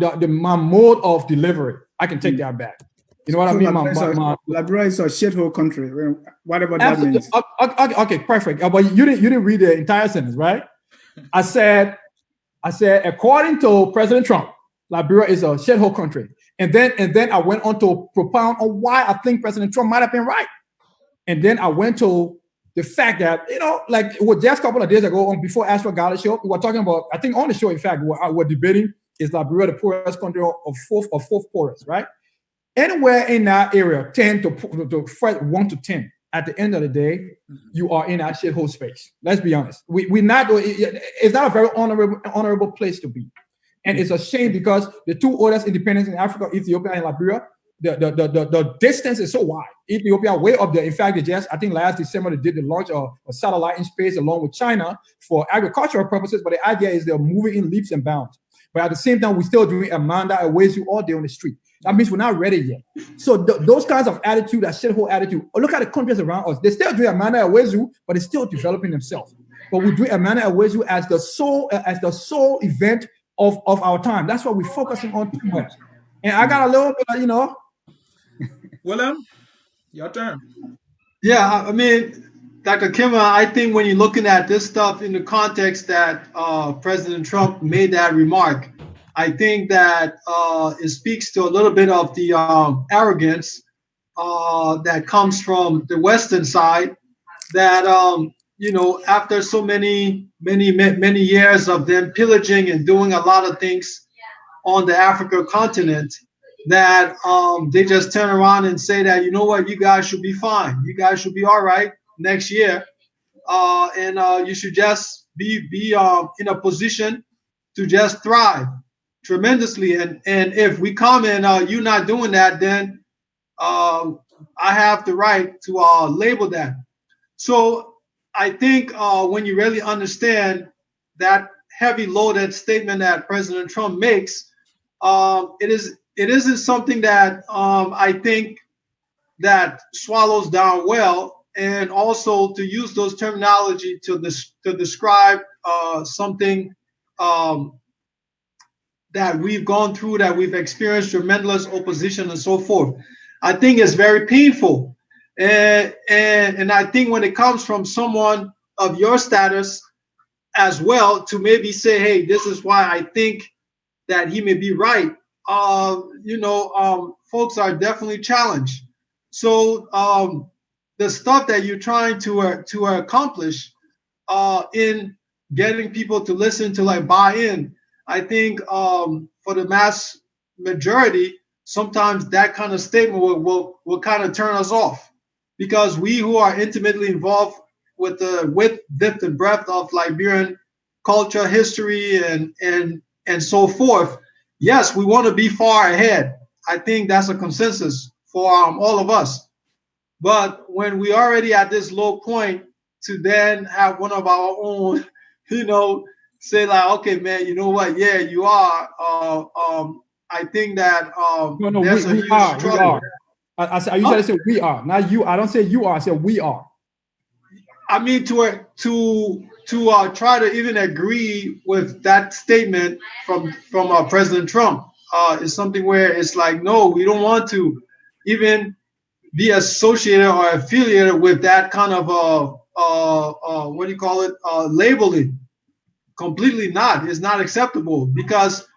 mode of delivery, I can take that back. You know what I mean? Liberia is a shithole country, whatever that means. Okay, perfect. But you didn't read the entire sentence, right? I said, according to President Trump, Liberia is a shithole country. And then I went on to propound on why I think President Trump might have been right. And then I went to the fact that, like it was just a couple of days ago before Astro Gala show, we were talking about, I think on the show, in fact, we're debating, is Liberia the poorest country of fourth poorest, right? Anywhere in that area, 10 to 1 to 10, at the end of the day, you are in that shithole space. Let's be honest. It's not a very honorable place to be. And it's a shame because the two oldest independents in Africa, Ethiopia and Liberia, the distance is so wide. Ethiopia way up there. In fact, I think last December, they did the launch of a satellite in space along with China for agricultural purposes. But the idea is they're moving in leaps and bounds. But at the same time, we're still doing Amanda Awezu all day on the street. That means we're not ready yet. So those kinds of attitude, that shithole attitude, look at the countries around us. They're still doing Amanda Awezu, but they're still developing themselves. But we do Amanda Awezu as the sole event of our time. That's what we're focusing on too much. And I got a little bit, William, your turn. Yeah, I mean, Dr. Kemah, I think when you're looking at this stuff in the context that President Trump made that remark, I think that it speaks to a little bit of the arrogance that comes from the Western side that after so many years of them pillaging and doing a lot of things on the African continent, that they just turn around and say that, you know what, you guys should be fine, you guys should be all right next year, and you should just be in a position to just thrive tremendously. And if we come and you're not doing that, then I have the right to label that. So I think when you really understand that heavy loaded statement that President Trump makes, it isn't something that I think that swallows down well, and also to use those terminology to describe something that we've gone through, that we've experienced tremendous opposition and so forth. I think it's very painful. And I think when it comes from someone of your status as well, to maybe say, hey, this is why I think that he may be right, folks are definitely challenged. So the stuff that you're trying to accomplish in getting people to listen, to like buy in, I think for the mass majority, sometimes that kind of statement will kind of turn us off, because we who are intimately involved with the width, depth, and breadth of Liberian culture, history, and so forth, yes, we want to be far ahead. I think that's a consensus for all of us. But when we already at this low point, to then have one of our own, say like, okay, man, you know what? Yeah, you are. I think that No, there's a we huge are. struggle. We are. I said, you said, I said we are, not you. I don't say you are. I said we are. I mean, to try to even agree with that statement from President Trump is something where it's like, no, we don't want to even be associated or affiliated with that kind of what do you call it, labeling. Completely not. It's not acceptable, because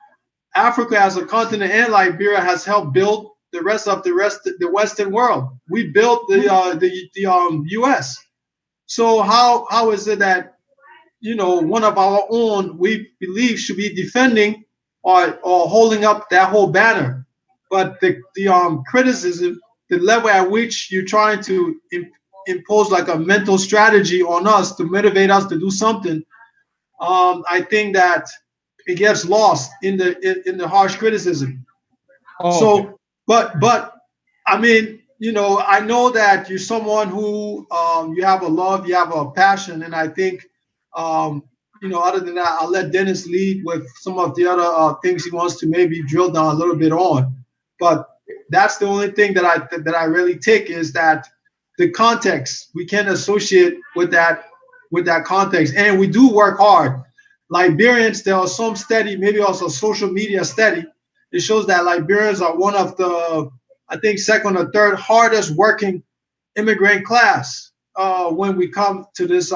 Africa as a continent and Liberia has helped build the Western world. We built the U.S. So how is it that one of our own we believe should be defending or holding up that whole banner, but the criticism, the level at which you're trying to impose like a mental strategy on us to motivate us to do something, I think that it gets lost in the harsh criticism. Oh, So, okay. but I mean, I know that you're someone who you have a love, you have a passion, and I think, other than that, I'll let Dennis lead with some of the other things he wants to maybe drill down a little bit on. But that's the only thing that I really take, is that the context we can associate with that context, and we do work hard. Liberians, there are some study, maybe also social media study. It shows that Liberians are one of the, I think, second or third hardest working immigrant class when we come to this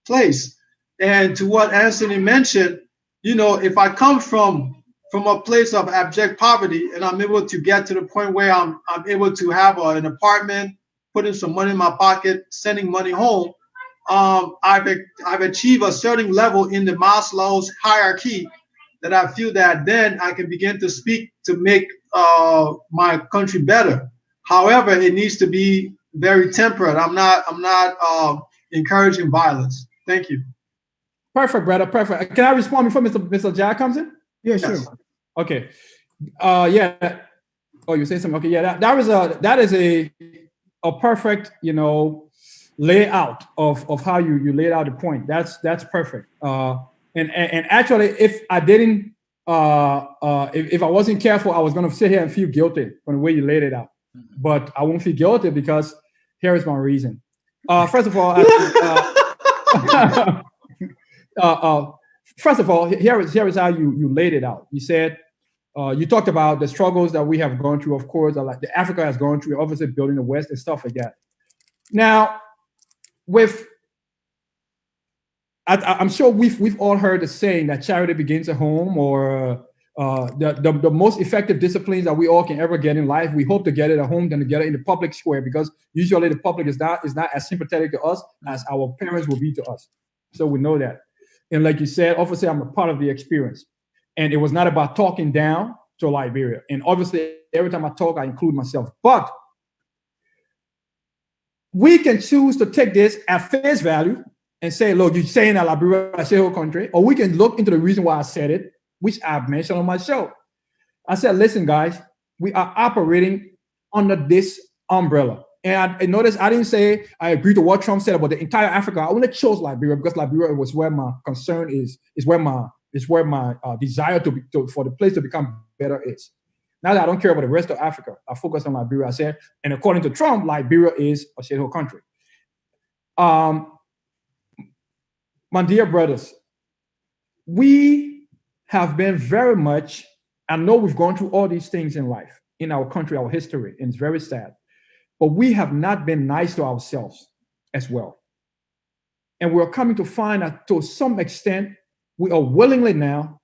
place. And to what Anthony mentioned, if I come from a place of abject poverty and I'm able to get to the point where I'm able to have an apartment, putting some money in my pocket, sending money home, I've achieved a certain level in the Maslow's hierarchy that I feel that then I can begin to speak to make my country better. However, it needs to be very temperate. I'm not encouraging violence. Thank you. Perfect, brother. Perfect. Can I respond before Mr. Jack comes in? Yeah, sure. Yes. Okay. Yeah. Oh, you say something? Okay. Yeah. That is a perfect, layout of how you laid out the point. That's perfect. And actually, if I didn't, if I wasn't careful, I was going to sit here and feel guilty from the way you laid it out. But I won't feel guilty, because here is my reason. First of all, here is how you laid it out. You said, you talked about the struggles that we have gone through, of course, like the Africa has gone through, obviously building the West and stuff like that. Now, I'm sure we've all heard the saying that charity begins at home, or The most effective disciplines that we all can ever get in life, we hope to get it at home than to get it in the public square, because usually the public is not as sympathetic to us as our parents will be to us. So we know that. And like you said, obviously I'm a part of the experience. And it was not about talking down to Liberia. And obviously every time I talk, I include myself. But we can choose to take this at face value and say, look, you're saying that Liberia is a shithole country, or we can look into the reason why I said it, which I've mentioned on my show. I said, listen, guys, we are operating under this umbrella. And I notice I didn't say I agree to what Trump said about the entire Africa. I only chose Liberia because Liberia was where my concern is where my desire for the place to become better is. Now that I don't care about the rest of Africa, I focus on Liberia. I said, and according to Trump, Liberia is a shithole country. My dear brothers, we have been very much, I know we've gone through all these things in life, in our country, our history, and it's very sad, but we have not been nice to ourselves as well. And we're coming to find that to some extent, we are willingly now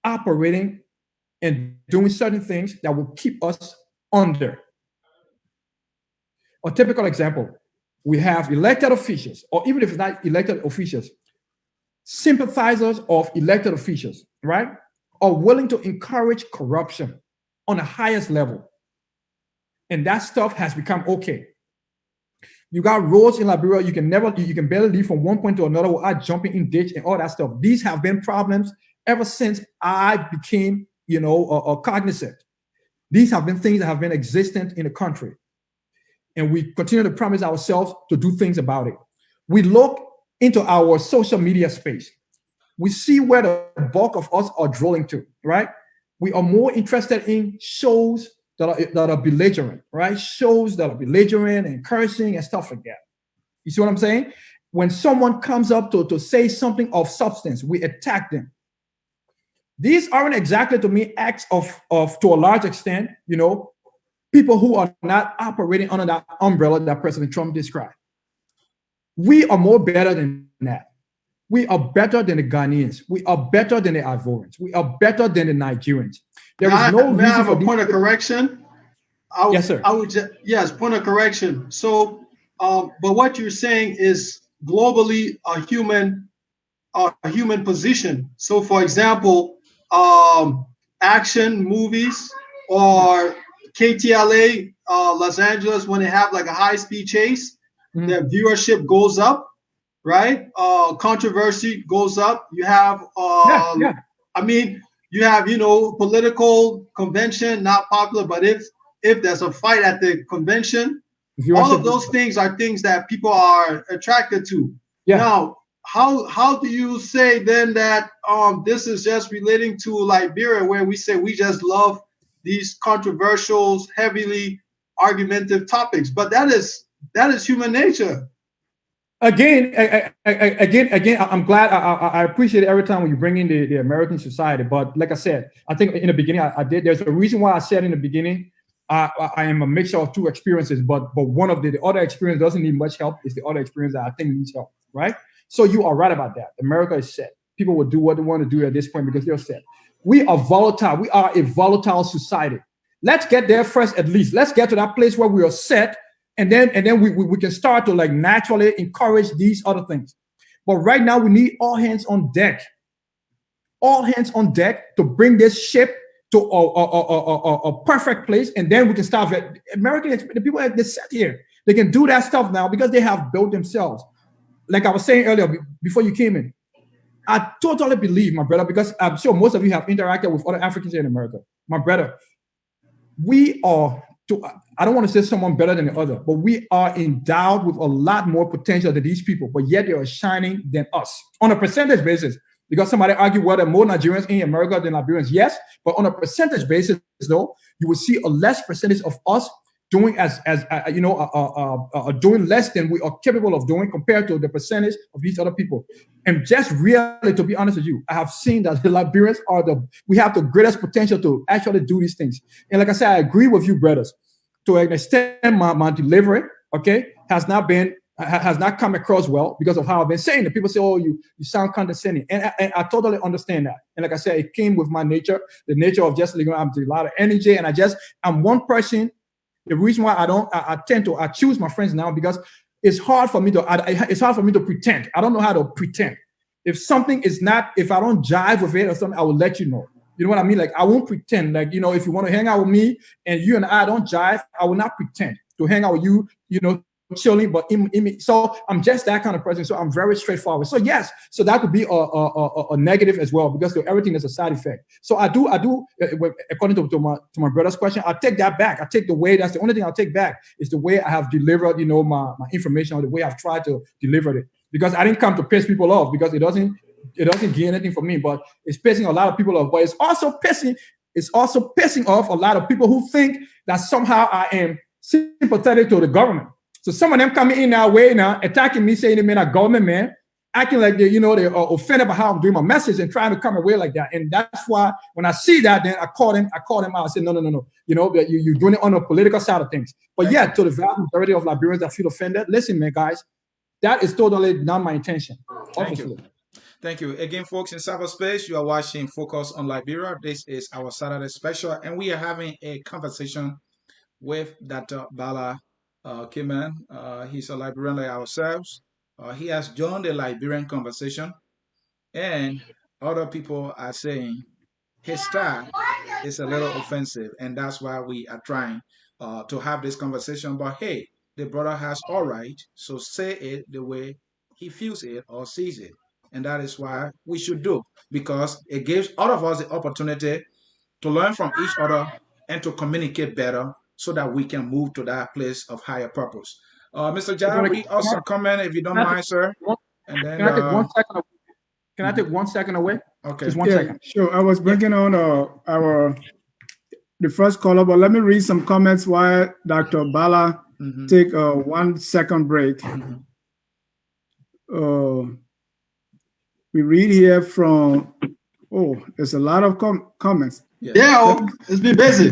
operating and doing certain things that will keep us under. A typical example, we have elected officials, or even if it's not elected officials, sympathizers of elected officials, right, are willing to encourage corruption on the highest level. And that stuff has become okay. You got roads in Liberia, you can barely leave from one point to another without jumping in ditch and all that stuff. These have been problems ever since I became, cognizant. These have been things that have been existent in the country. And we continue to promise ourselves to do things about it. We look into our social media space. We see where the bulk of us are drilling to, right? We are more interested in shows that are belligerent, right? Shows that are belligerent and cursing and stuff like that. You see what I'm saying? When someone comes up to say something of substance, we attack them. These aren't exactly, to me, acts of to a large extent, people who are not operating under that umbrella that President Trump described. We are more better than that. We are better than the Ghanaians. We are better than the Ivorians. We are better than the Nigerians. There is no reason. May I have a point of correction? Yes, sir. Yes, point of correction. So, but what you're saying is globally a human position. So, for example, action movies or KTLA, Los Angeles, when they have like a high-speed chase, their viewership goes up, right? Controversy goes up. You have, you have, political convention, not popular, but if there's a fight at the convention, all of those things are things that people are attracted to. Yeah. Now, how do you say then that this is just relating to Liberia, where we say we just love these controversial, heavily argumentative topics? But that is human nature. Again, I'm glad. I appreciate it every time when you bring in the American society. But like I said, I think in the beginning I did. There's a reason why I said in the beginning I am a mixture of two experiences. But one of the other experience doesn't need much help. Is the other experience that I think needs help, right? So you are right about that. America is set. People will do what they want to do at this point because they're set. We are volatile. We are a volatile society. Let's get there first, at least. Let's get to that place where we are set. And then we can start to naturally encourage these other things. But right now we need all hands on deck. All hands on deck to bring this ship to a perfect place. And then we can start. The people that set here, they can do that stuff now because they have built themselves. Like I was saying earlier before you came in, I totally believe, my brother, because I'm sure most of you have interacted with other Africans in America. My brother, we are, I don't want to say someone better than the other, but we are endowed with a lot more potential than these people, but yet they are shining than us on a percentage basis. Because somebody argue whether more Nigerians in America than Liberians, yes, but on a percentage basis, though, you will see a less percentage of us doing doing less than we are capable of doing compared to the percentage of these other people. And just really, to be honest with you, I have seen that the Liberians we have the greatest potential to actually do these things. And like I said, I agree with you, brothers. To an extent, my delivery, okay, has not been has not come across well because of how I've been saying it. People say, "Oh, you sound condescending," and I totally understand that. And like I said, it came with my nature, the nature of just living. I'm a lot of energy, and I'm one person. The reason why I choose my friends now because it's hard for me to pretend. I don't know how to pretend. If something is not, if I don't jive with it or something, I will let you know. You know what I mean? Like I won't pretend. Like, you know, if you want to hang out with me and you and I don't jive, I will not pretend to hang out with you, you know, chilling, but so I'm just that kind of person. So I'm very straightforward. So yes, so that could be a negative as well because to everything there's a side effect. So I do according to my brother's question, I take that back. I take the way, that's the only thing I'll take back is the way I have delivered, you know, my information or the way I've tried to deliver it. Because I didn't come to piss people off because it doesn't gain anything for me, but it's pissing a lot of people off. But it's also pissing off a lot of people who think that somehow I am sympathetic to the government. So some of them coming in our way now, attacking me, saying they're a government man, acting like they're offended by how I'm doing my message and trying to come away like that. And that's why when I see that, then I call them out. I say, no. You know, you're doing it on the political side of things. But yeah, to the vast majority of Liberians that feel offended, listen, man, guys, that is totally not my intention. Obviously. Thank you. Again, folks, in cyberspace, you are watching Focus on Liberia. This is our Saturday special, and we are having a conversation with Dr. Ballah Kemah. He's a Liberian like ourselves. He has joined the Liberian conversation, and other people are saying his style is a little offensive, and that's why we are trying to have this conversation. But hey, the brother has all right, so say it the way he feels it or sees it. And that is why we should do, because it gives all of us the opportunity to learn from each other and to communicate better so that we can move to that place of higher purpose. Mr. Jai, read us some comment if you don't mind, sir. And then, can I take 1 second? Can I take 1 second away? Okay. Just 1 second. Sure. I was bringing on the first caller, but let me read some comments while Dr. Ballah take a 1 second break. We read here from, there's a lot of comments. Yeah, it's been busy.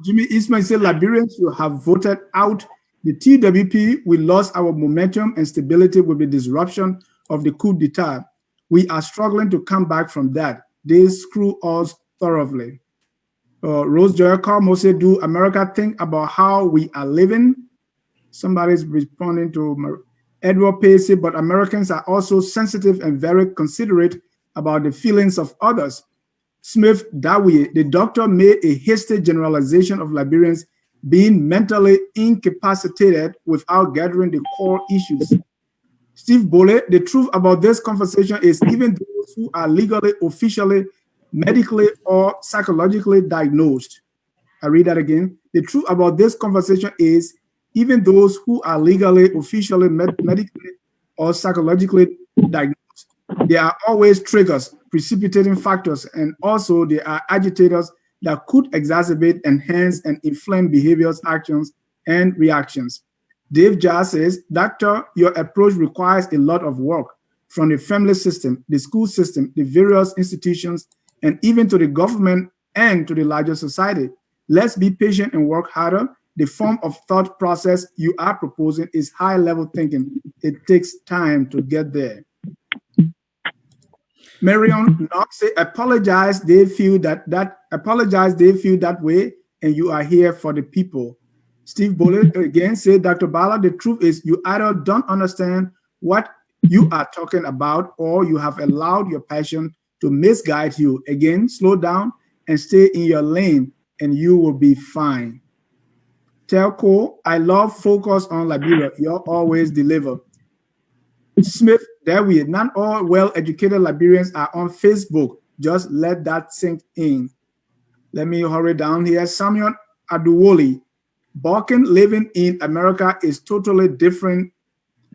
Jimmy Ismail said, Liberians who have voted out the TWP, we lost our momentum and stability with the disruption of the coup d'etat. We are struggling to come back from that. They screw us thoroughly. Rose Joy Carmo said, do America think about how we are living? Somebody's responding to Edward Pacey, but Americans are also sensitive and very considerate about the feelings of others. Smith Dawie, the doctor, made a hasty generalization of Liberians being mentally incapacitated without gathering the core issues. Steve Bole, the truth about this conversation is even those who are legally, officially, medically, or psychologically diagnosed. I read that again. The truth about this conversation is even those who are legally, officially, medically, or psychologically diagnosed, there are always triggers, precipitating factors, and also there are agitators that could exacerbate, enhance, and inflame behaviors, actions, and reactions. Dave Jarr says, Doctor, your approach requires a lot of work from the family system, the school system, the various institutions, and even to the government and to the larger society. Let's be patient and work harder. The form of thought process you are proposing is high-level thinking. It takes time to get there. Marion Knox said, apologize, they feel that way, and you are here for the people. Steve Bullitt again said, Dr. Ballah, the truth is you either don't understand what you are talking about or you have allowed your passion to misguide you. Again, slow down and stay in your lane and you will be fine. Telco, I love Focus on Liberia. You always deliver. Smith, there we are. Not all well-educated Liberians are on Facebook. Just let that sink in. Let me hurry down here. Samuel Aduwoli, Balkan living in America is totally different.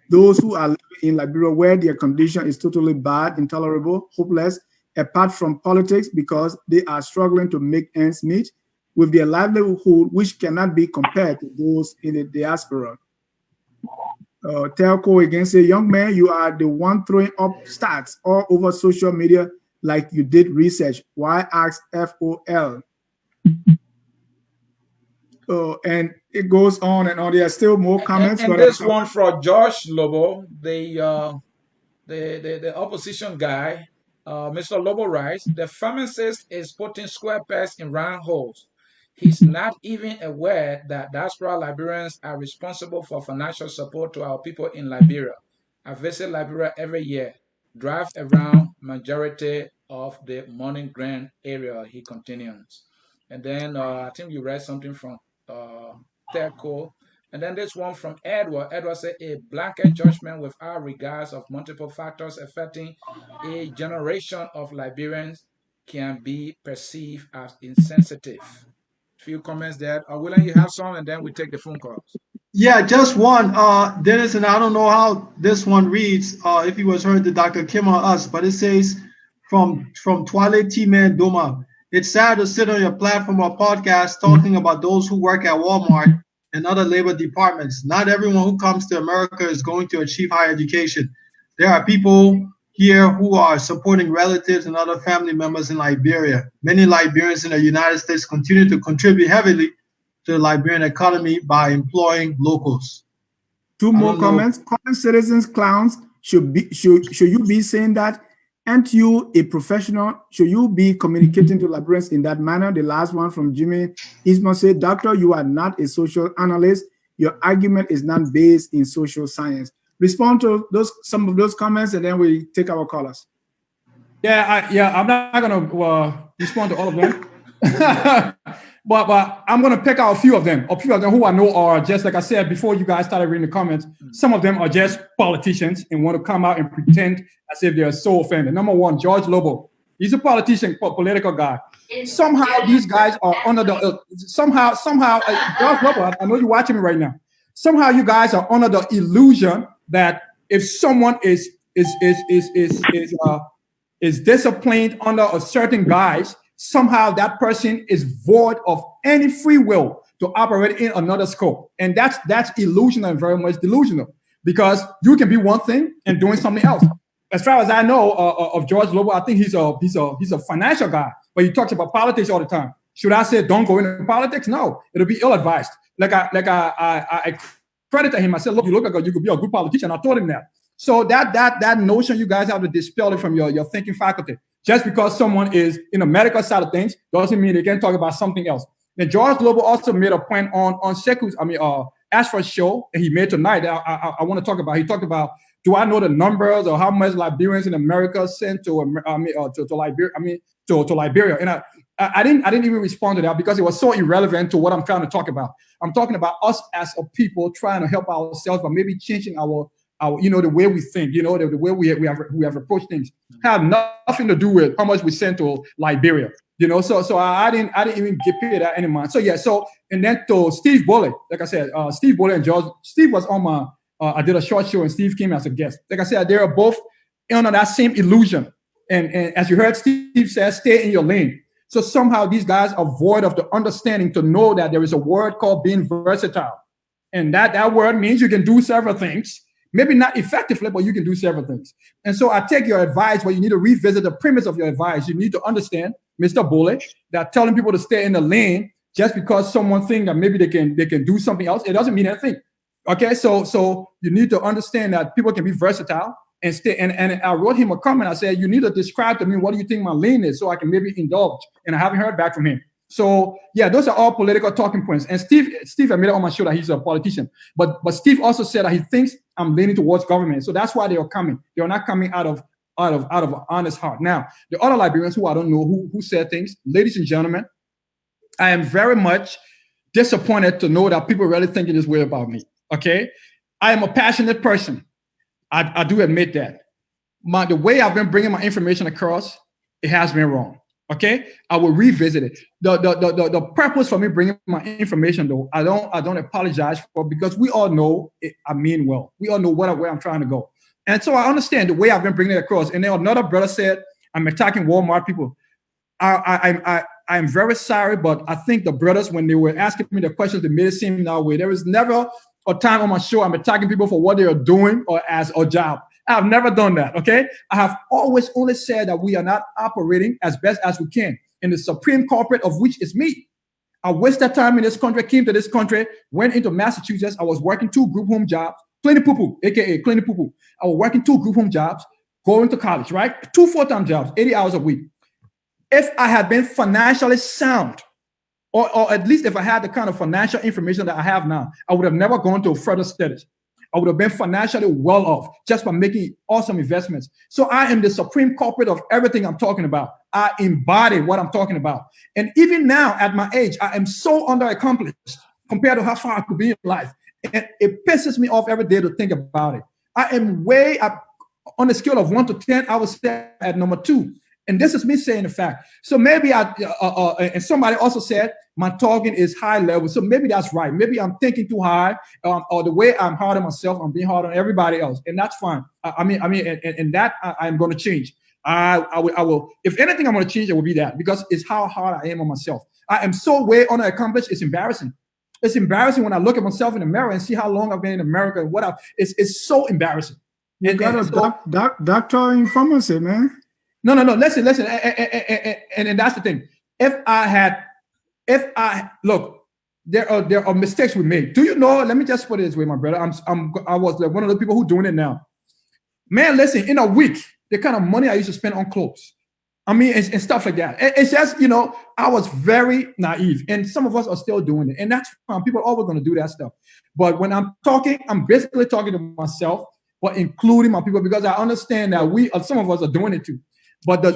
Those who are living in Liberia where their condition is totally bad, intolerable, hopeless, apart from politics because they are struggling to make ends meet with their livelihood, which cannot be compared to those in the diaspora. Telco again say, young man, you are the one throwing up stats all over social media like you did research. Why ask FOL? And it goes on and on. There are still more comments, And but this one from George Lobo, the opposition guy, Mr. Lobo writes, the pharmacist is putting square pegs in round holes. He's not even aware that diaspora Liberians are responsible for financial support to our people in Liberia. I visit Liberia every year, drive around majority of the Morning Grand area, he continues. And then I think you read something from Terco. And then this one from Edward. Edward said, a blanket judgment without regards of multiple factors affecting a generation of Liberians can be perceived as insensitive. Few comments there. William, you have some, and then we take the phone calls. Yeah, just one. Dennis, and I don't know how this one reads, if he was heard to Dr. Kim or us, but it says from Twale T-Man Doma, it's sad to sit on your platform or podcast talking about those who work at Walmart and other labor departments. Not everyone who comes to America is going to achieve higher education. There are people here who are supporting relatives and other family members in Liberia. Many Liberians in the United States continue to contribute heavily to the Liberian economy by employing locals. Two more comments. Common citizens clowns should you be saying that? Aren't you a professional? Should you be communicating to Liberians in that manner? The last one from Jimmy Isma said, Doctor, you are not a social analyst. Your argument is not based in social science. Respond to some of those comments, and then we take our callers. I'm not going to respond to all of them. But I'm going to pick out a few of them who I know are just, like I said before you guys started reading the comments, some of them are just politicians and want to come out and pretend as if they're so offended. Number one, George Lobo. He's a politician, political guy. Somehow these guys are under the, George Lobo, I know you're watching me right now. Somehow you guys are under the illusion that if someone is disciplined under a certain guise, somehow that person is void of any free will to operate in another scope. And that's illusional and very much delusional, because you can be one thing and doing something else. As far as I know of George Lobo, I think he's a financial guy, but he talks about politics all the time. Should I say don't go into politics? No, it'll be ill-advised. I credited him. I said, look, you look like you could be a good politician. I told him that. So that notion, you guys have to dispel it from your thinking faculty. Just because someone is in the medical side of things doesn't mean they can talk about something else. Then George Lobo also made a point on Seku's, Ashford's show that he made tonight. I want to talk about. He talked about, do I know the numbers or how much Liberians in America sent to Liberia? And I didn't even respond to that because it was so irrelevant to what I'm trying to talk about. I'm talking about us as a people trying to help ourselves, but maybe changing our the way we think, the way we have approached things, have nothing to do with how much we sent to Liberia, So I didn't even pay that any mind. And then to Steve Boleh, like I said, Steve Boleh and George. Steve was on my. I did a short show and Steve came as a guest. Like I said, they are both under that same illusion. And as you heard Steve say, stay in your lane. So somehow these guys are void of the understanding to know that there is a word called being versatile, and that word means you can do several things. Maybe not effectively, but you can do several things. And so I take your advice, but you need to revisit the premise of your advice. You need to understand, Mr. Boleh, that telling people to stay in the lane just because someone thinks that maybe they can do something else, it doesn't mean anything. Okay, so you need to understand that people can be versatile and stay. And I wrote him a comment. I said, you need to describe to me what do you think my lane is, so I can maybe indulge. And I haven't heard back from him. So yeah, those are all political talking points. And Steve admitted on my show that he's a politician, but Steve also said that he thinks I'm leaning towards government. So that's why they are coming. They are not coming out of an honest heart. Now, the other Liberians who I don't know who said things, ladies and gentlemen, I am very much disappointed to know that people are really thinking this way about me. Okay, I am a passionate person. I do admit that. The way I've been bringing my information across, it has been wrong. Okay, I will revisit it. The purpose for me bringing my information, though, I don't apologize for, because we all know I mean well. We all know where I'm trying to go, and so I understand the way I've been bringing it across. And then another brother said I'm attacking Walmart people. I'm very sorry, but I think the brothers, when they were asking me the questions, they made it seem that way. There was never a time on my show I'm attacking people for what they are doing or as a job. I've never done that, okay? I have always only said that we are not operating as best as we can in the supreme corporate of which is me. I wasted time in this country, came to this country, went into Massachusetts. I was working 2 group home jobs, Clinic Poo-Poo, aka Clinic Poo-Poo. I was working 2 group home jobs, going to college, right? 2 full-time jobs, 80 hours a week. If I had been financially sound, or at least if I had the kind of financial information that I have now, I would have never gone to further studies. I would have been financially well off just by making awesome investments. So I am the supreme culprit of everything I'm talking about. I embody what I'm talking about. And even now at my age, I am so underaccomplished compared to how far I could be in life. And it pisses me off every day to think about it. I am way up on the scale of 1 to 10, I would say at number 2. And this is me saying the fact. So maybe and somebody also said my talking is high level. So maybe that's right. Maybe I'm thinking too high, or the way I'm hard on myself, I'm being hard on everybody else, and that's fine. And that I'm going to change. I will. If anything, I'm going to change. It will be that, because it's how hard I am on myself. I am so way underaccomplished. It's embarrassing. It's embarrassing when I look at myself in the mirror and see how long I've been in America and what it's so embarrassing. You got a doctor in pharmacy, man. No. Listen. And that's the thing. Look, there are mistakes we make. Do you know? Let me just put it this way, my brother. I was one of the people who doing it now. Man, listen. In a week, the kind of money I used to spend on clothes, and stuff like that. It's just, I was very naive, and some of us are still doing it, and that's fine. People are always going to do that stuff. But when I'm talking, I'm basically talking to myself, but including my people, because I understand that some of us are doing it too. But the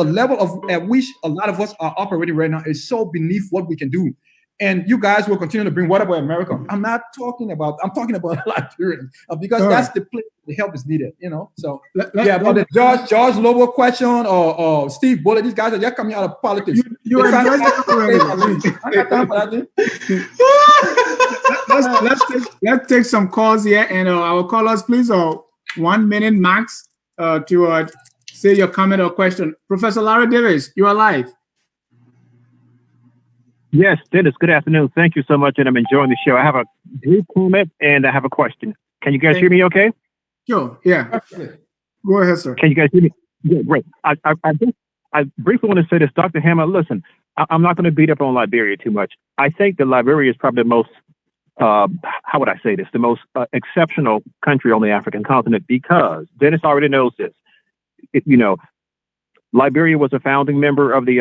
level at which a lot of us are operating right now is so beneath what we can do. And you guys will continue to bring whatever America. I'm talking about Liberians, because that's the place the help is needed, So but the George Lobo question or Steve Bullitt, these guys are just coming out of politics. Let's take some calls here, and our callers, please, 1 minute max to say your comment or question. Professor Larry Davis, you are live. Yes, Dennis, good afternoon. Thank you so much, and I'm enjoying the show. I have a brief comment, and I have a question. Can you guys hear me okay? Sure, yeah. Go ahead, sir. Can you guys hear me? Yeah, great. I briefly want to say this. Dr. Hammer, listen, I'm not going to beat up on Liberia too much. I think that Liberia is probably the most, how would I say this, the most exceptional country on the African continent, because Dennis already knows this. Liberia was a founding member of the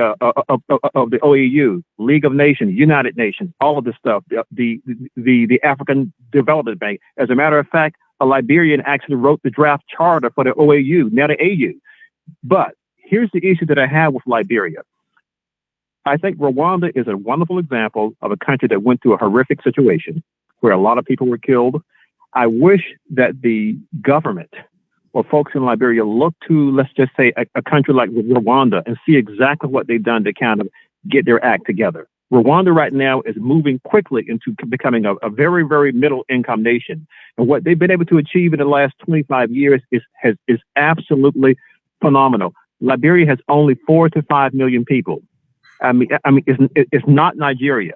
OEU, League of Nations, United Nations, all of this stuff, the African Development Bank. As a matter of fact, a Liberian actually wrote the draft charter for the OAU, now the AU. But here's the issue that I have with Liberia. I think Rwanda is a wonderful example of a country that went through a horrific situation where a lot of people were killed. I wish that the government or folks in Liberia look to, let's just say, a country like Rwanda and see exactly what they've done to kind of get their act together. Rwanda right now is moving quickly into becoming a very, very middle income nation. And what they've been able to achieve in the last 25 years is absolutely phenomenal. Liberia has only 4 to 5 million people. It's not Nigeria.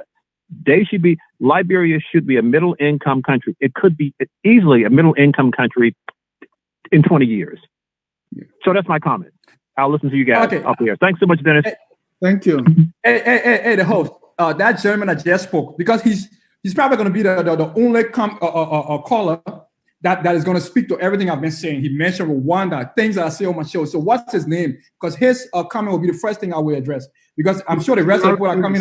Liberia should be a middle income country. It could be easily a middle income country in 20 years. So that's my comment. I'll listen to you guys up here. Thanks so much, Dennis. Thank you. Hey, the host, that gentleman that just spoke, because he's probably going to be the only caller that is going to speak to everything I've been saying. He mentioned Rwanda, things that I say on my show. So what's his name? Because his comment will be the first thing I will address, because I'm sure the rest of the people are coming.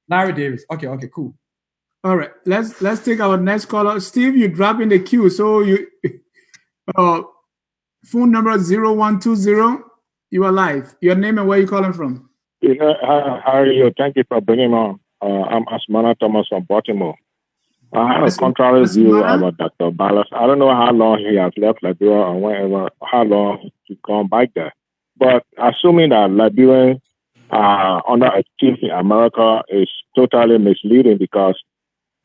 Larry Davis. Okay, cool. All right, let's take our next caller. Steve, you drop in the queue. So you phone number 0120. You are live. Your name and where you calling from? How are you? Thank you for bringing me on. I'm Asmana Thomas from Baltimore. I have a contrary view about Dr. Ballah. I don't know how long he has left Liberia or how long he's gone back there. But assuming that Liberians are underachieved in America is totally misleading, because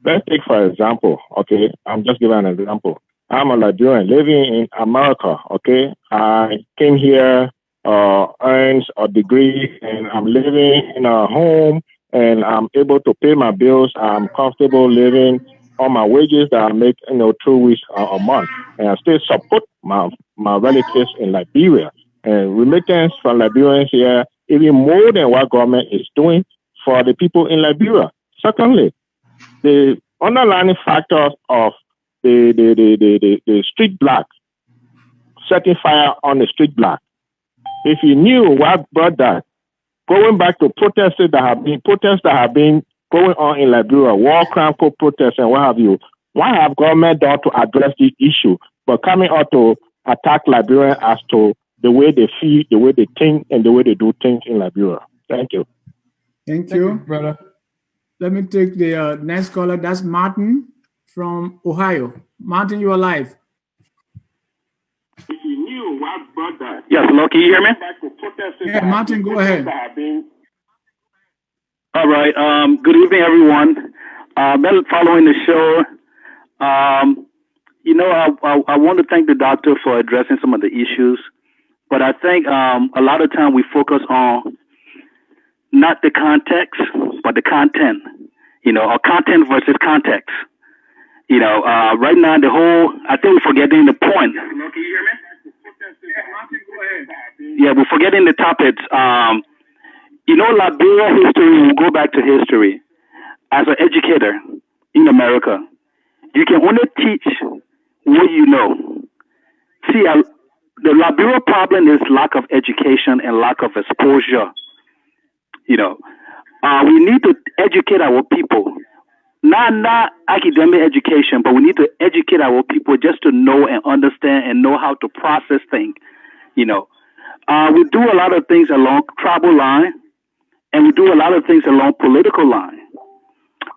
let's take, for example, okay, I'm just giving an example. I'm a Liberian living in America, okay? I came here, earned a degree, and I'm living in a home, and I'm able to pay my bills. I'm comfortable living on my wages that I make, 2 weeks a month. And I still support my relatives in Liberia. And remittance from Liberians here even more than what government is doing for the people in Liberia. Secondly, the underlying factors of the street black, setting fire on the street black. If you knew what brought that, going back to protests that have been going on in Liberia, war crime court protests and what have you, why have government done to address the issue, but coming out to attack Liberians as to the way they feel, the way they think, and the way they do things in Liberia? Thank you. Thank you, brother. Let me take the next caller. That's Martin from Ohio. Martin, you are live. If you knew what brought that. Yes, hello, can you hear me? Yeah, Martin, go ahead. All right. Good evening, everyone. Been following the show. I want to thank the doctor for addressing some of the issues, but I think a lot of time we focus on not the context, but the content, or content versus context. Right now, I think we're forgetting the point. Hello, can you hear me? Yeah, we're forgetting the topics. Liberia history, we'll go back to history. As an educator in America, you can only teach what you know. See, the Liberia problem is lack of education and lack of exposure. We need to educate our people. Not academic education, but we need to educate our people just to know and understand and know how to process things. We do a lot of things along tribal line, and we do a lot of things along political line.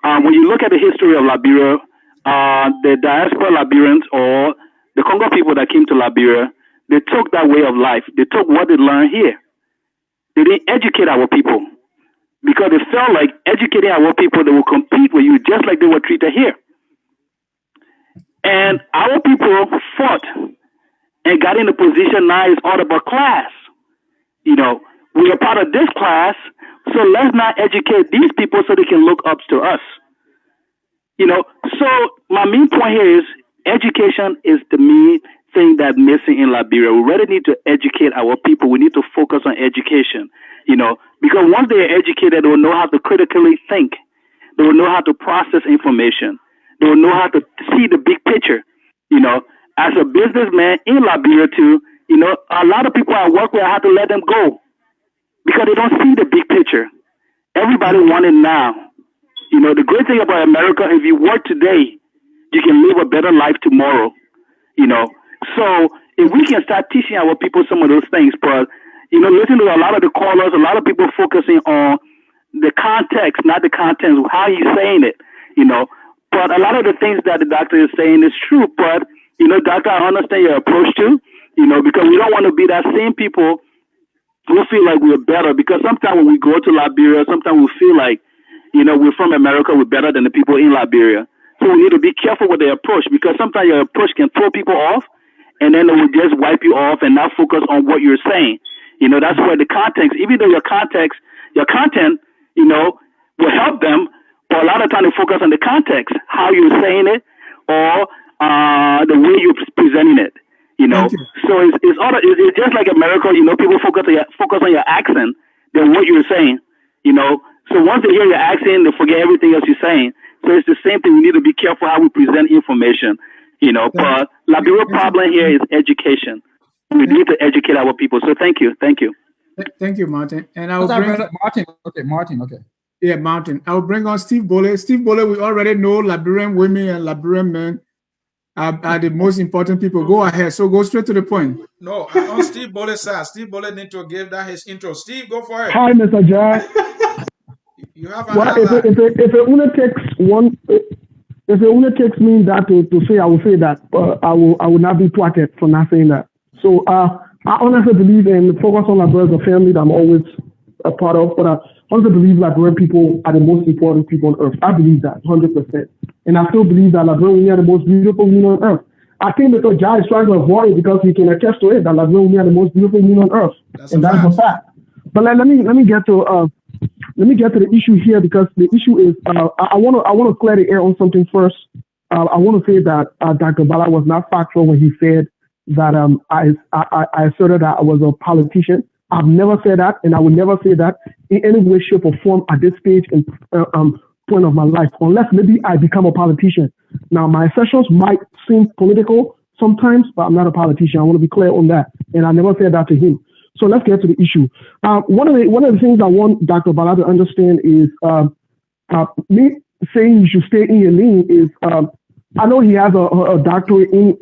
When you look at the history of Liberia, the diaspora Liberians or the Congo people that came to Liberia, they took that way of life. They took what they learned here. They didn't educate our people because they felt like educating our people, they will compete with you just like they were treated here. And our people fought and got in a position now it's all about class. We are part of this class, so let's not educate these people so they can look up to us. So my main point here is education is the main thing that's missing in Liberia. We really need to educate our people. We need to focus on education, because once they are educated, they will know how to critically think. They will know how to process information. They will know how to see the big picture. As a businessman in Liberia too, a lot of people I work with, I have to let them go because they don't see the big picture. Everybody wants it now. The great thing about America, if you work today, you can live a better life tomorrow. So if we can start teaching our people some of those things, but listen to a lot of the callers, a lot of people focusing on the context, not the content, how he's saying it, But a lot of the things that the doctor is saying is true. But, doctor, I understand your approach too, because we don't want to be that same people who feel like we're better. Because sometimes when we go to Liberia, sometimes we feel like, we're from America, we're better than the people in Liberia. So we need to be careful with the approach because sometimes your approach can throw people off and then it will just wipe you off and not focus on what you're saying. That's where the context, even though your content, will help them, but a lot of times they focus on the context, how you're saying it or the way you're presenting it. So it's just like America, people focus on your accent than what you're saying, So once they hear your accent, they forget everything else you're saying. So it's the same thing. We need to be careful how we present information, But Liberia problem here is education. We need to educate our people. So thank you. Thank you. Thank you, Martin. And I will Martin. Okay. Yeah, Martin. I will bring on Steve Boleh. Steve Boleh, we already know Liberian women and Liberian men are the most important people. Go ahead. So go straight to the point. No, on Steve Boleh's side. Steve Boleh need to give that his intro. Steve, go for it. Hi, Mr. Jai. You have if it only takes me that to say, I will say that I will not be thwarted for not saying that. So I honestly believe in focus on Liberia as a family that I'm always a part of, but I also believe Liberian people are the most important people on earth. I believe that 100%. And I still believe that Liberian women are the most beautiful women on earth. I think Mr. Jai is trying to avoid it because he can attest to it that Liberian women are the most beautiful women on earth. That's a fact. But let me get to the issue here because the issue is I want to clear the air on something first. I want to say that Dr. Ballah was not factual when he said that I asserted that I was a politician. I've never said that, and I will never say that in any way, shape, or form at this stage and point of my life, unless maybe I become a politician. Now, my assertions might seem political sometimes, but I'm not a politician. I want to be clear on that, and I never said that to him. So let's get to the issue. One of the things I want Dr. Ballah to understand is me saying you should stay in your lane is I know he has a doctorate in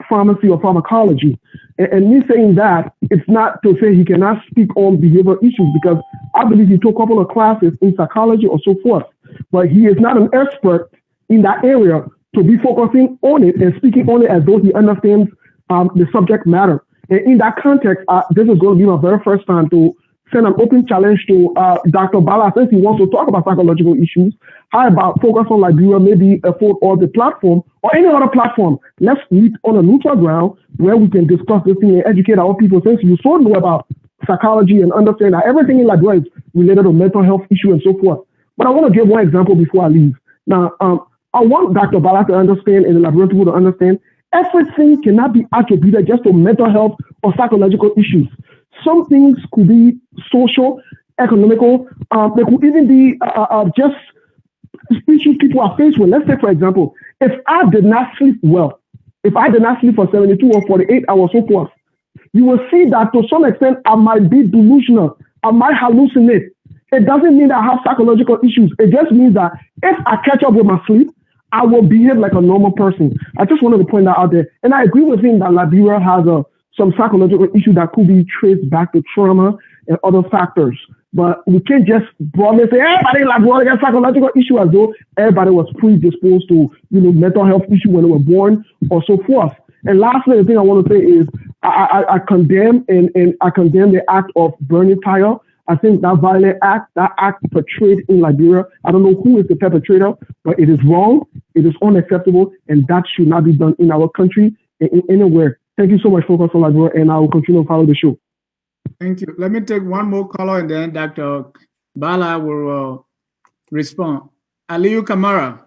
pharmacy or pharmacology, and me saying that it's not to say he cannot speak on behavioral issues, because I believe he took a couple of classes in psychology or so forth, but he is not an expert in that area to be focusing on it and speaking on it as though he understands the subject matter. And in that context, this is going to be my very first time to send an open challenge to Dr. Ballah, since he wants to talk about psychological issues. How about focus on Liberia, maybe afford all the platform or any other platform? Let's meet on a neutral ground where we can discuss this thing and educate our people, since you so know about psychology and understand that everything in Liberia is related to mental health issues and so forth. But I want to give one example before I leave. Now, I want Dr. Ballah to understand and the Liberian people to understand everything cannot be attributed just to mental health or psychological issues. Some things could be social, economical. They could even be just issues people are faced with. Let's say, for example, if I did not sleep well, if I did not sleep for 72 or 48 hours, so forth, you will see that to some extent I might be delusional. I might hallucinate. It doesn't mean that I have psychological issues. It just means that if I catch up with my sleep, I will behave like a normal person. I just wanted to point that out there. And I agree with him that Liberia has some psychological issue that could be traced back to trauma and other factors. But we can't just broadly say everybody in Liberia has psychological issue as though everybody was predisposed to, mental health issue when they were born or so forth. And lastly, the thing I want to say is I condemn and I condemn the act of burning tire. I think that violent act, that act portrayed in Liberia, I don't know who is the perpetrator, but it is wrong, it is unacceptable, and that should not be done in our country and anywhere. Thank you so much, Focus on Liberia, and I will continue to follow the show. Thank you. Let me take one more caller, and then Dr. Ballah will respond. Aliyu Kamara.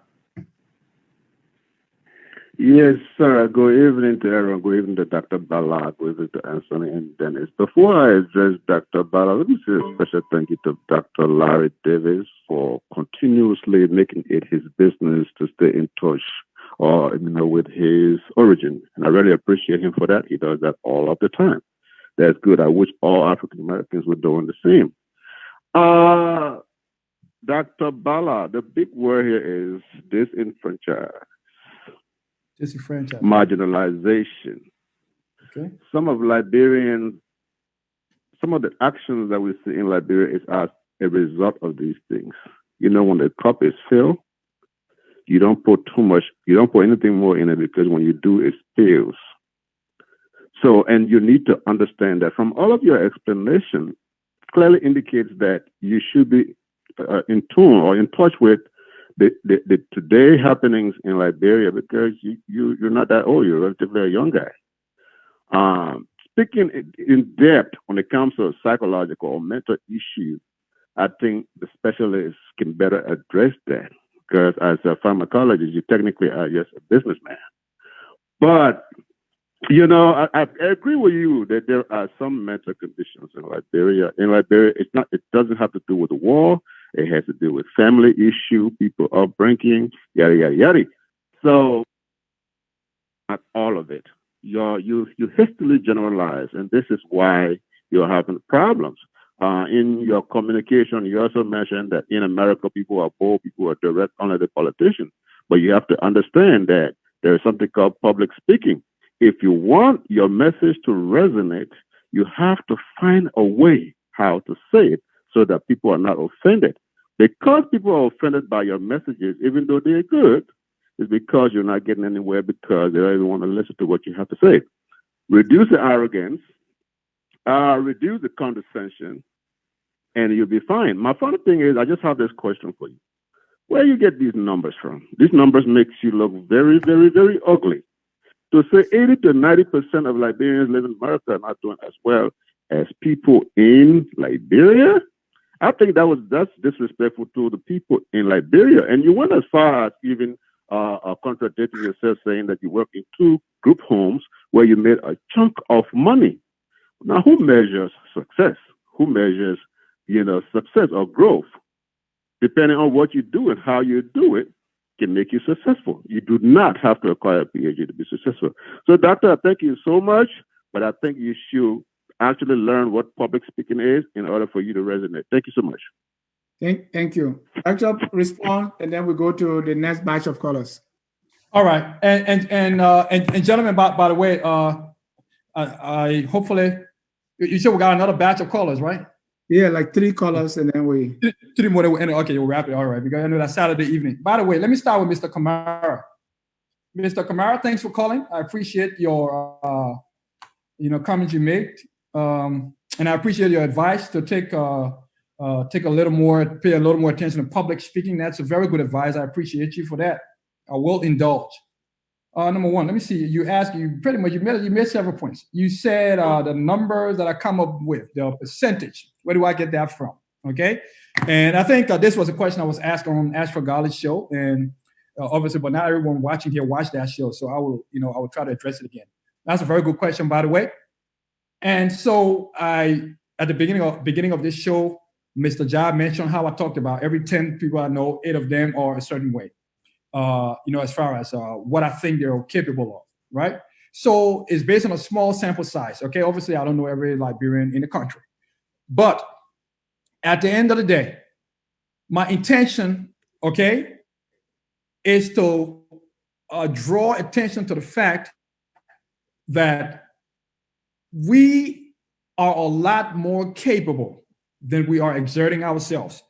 Yes, sir. Good evening to everyone. Good evening to Dr. Ballah. Good evening to Anthony and Dennis. Before I address Dr. Ballah, let me say a special thank you to Dr. Larry Davis for continuously making it his business to stay in touch with his origin. And I really appreciate him for that. He does that all of the time. That's good. I wish all African Americans were doing the same. Dr. Ballah, the big word here is disenfranchised. Disenfranchised. Marginalization. Okay. Some of the actions that we see in Liberia is as a result of these things. When the cup is filled, you don't put anything more in it, because when you do, it spills. So, and you need to understand that from all of your explanation clearly indicates that you should be in tune or in touch with the today happenings in Liberia, because you're not that old, you're relatively a young guy. Speaking in depth when it comes to psychological or mental issues, I think the specialists can better address that, because as a pharmacologist, you technically are just a businessman. But, I agree with you that there are some mental conditions in Liberia. In Liberia, it doesn't have to do with the war. It has to do with family issue, people upbringing, yada, yada, yada. So, not all of it. You hastily generalize, and this is why you're having problems. In your communication, you also mentioned that in America, people are bold, people are direct, only the politicians. But you have to understand that there is something called public speaking. If you want your message to resonate, you have to find a way how to say it so that people are not offended. Because people are offended by your messages, even though they're good, is because you're not getting anywhere, because they don't even want to listen to what you have to say. Reduce the arrogance, reduce the condescension, and you'll be fine. My funny thing is, I just have this question for you. Where do you get these numbers from? These numbers makes you look very, very, very ugly. To say 80 to 90% of Liberians live in America are not doing as well as people in Liberia, I think that's disrespectful to the people in Liberia. And you went as far as even contradicting yourself, saying that you work in 2 group homes where you made a chunk of money. Now, who measures success? Who measures, success or growth? Depending on what you do and how you do it, can make you successful. You do not have to acquire a PhD to be successful. So, Doctor, thank you so much, but I think you should actually learn what public speaking is in order for you to resonate. Thank you so much. Thank you. Doctor, respond, and then we go to the next batch of callers. All right, and gentlemen, by the way, I hopefully you said we got another batch of callers, right? Yeah, like 3 callers, and then we 3 more. Okay, we'll wrap it. All right, because I know that's Saturday evening. By the way, let me start with Mr. Kemah. Mr. Kemah, thanks for calling. I appreciate your comments you made, and I appreciate your advice to take a little more, pay a little more attention to public speaking. That's a very good advice. I appreciate you for that. I will indulge. Number one, let me see. You made several points. You said the numbers that I come up with, the percentage. Where do I get that from? Okay, and I think this was a question I was asked on Ask for College show, and obviously, but not everyone watching here watched that show. So I will try to address it again. That's a very good question, by the way. And so at the beginning of this show, Mr. Job mentioned how I talked about every 10 people I know, 8 of them are a certain way. As far as what I think they're capable of, right? So it's based on a small sample size, okay? Obviously, I don't know every Liberian in the country. But at the end of the day, my intention, okay, is to draw attention to the fact that we are a lot more capable than we are exerting ourselves.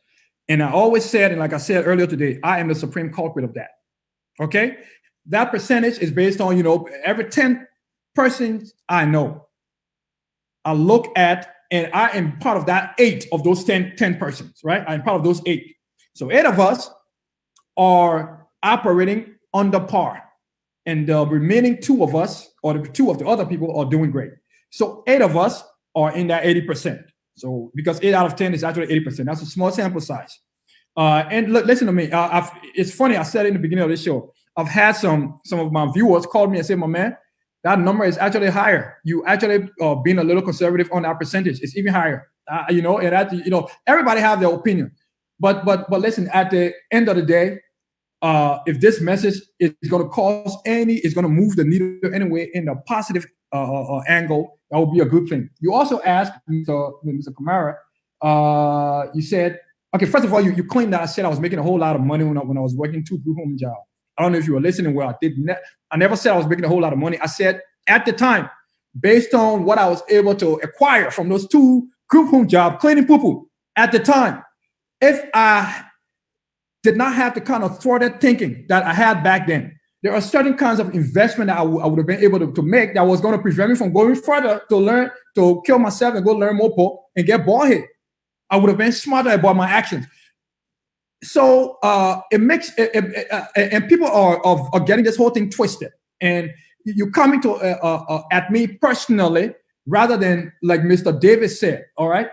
And I always said, and like I said earlier today, I am the supreme culprit of that. Okay? That percentage is based on, every 10 persons I know, I look at, and I am part of that 8 of those 10 persons, right? I'm part of those 8. So 8 of us are operating under par. And the remaining 2 of us, or the 2 of the other people, are doing great. So 8 of us are in that 80%. So because 8 out of 10 is actually 80%. That's a small sample size. And listen to me. It's funny. I said in the beginning of this show, I've had some of my viewers call me and say, "My man, that number is actually higher. You actually being a little conservative on that percentage. It's even higher." And everybody have their opinion. But listen. At the end of the day, if this message is going to it's going to move the needle anyway in a positive angle, that would be a good thing. You also asked Mr. Kemah, you said, okay, first of all, you claimed that I said I was making a whole lot of money when I was working 2 group home jobs. I don't know if you were listening well. I never said I was making a whole lot of money. I said at the time, based on what I was able to acquire from those 2 group home jobs, cleaning poo-poo, at the time, if I did not have the kind of thwarted thinking that I had back then, there are certain kinds of investment that I would have been able to make that was going to prevent me from going further to learn, to kill myself and go learn more po and get bald head. I would have been smarter about my actions. So it makes and people are getting this whole thing twisted. And you're coming to at me personally rather than like Mr. Davis said. All right,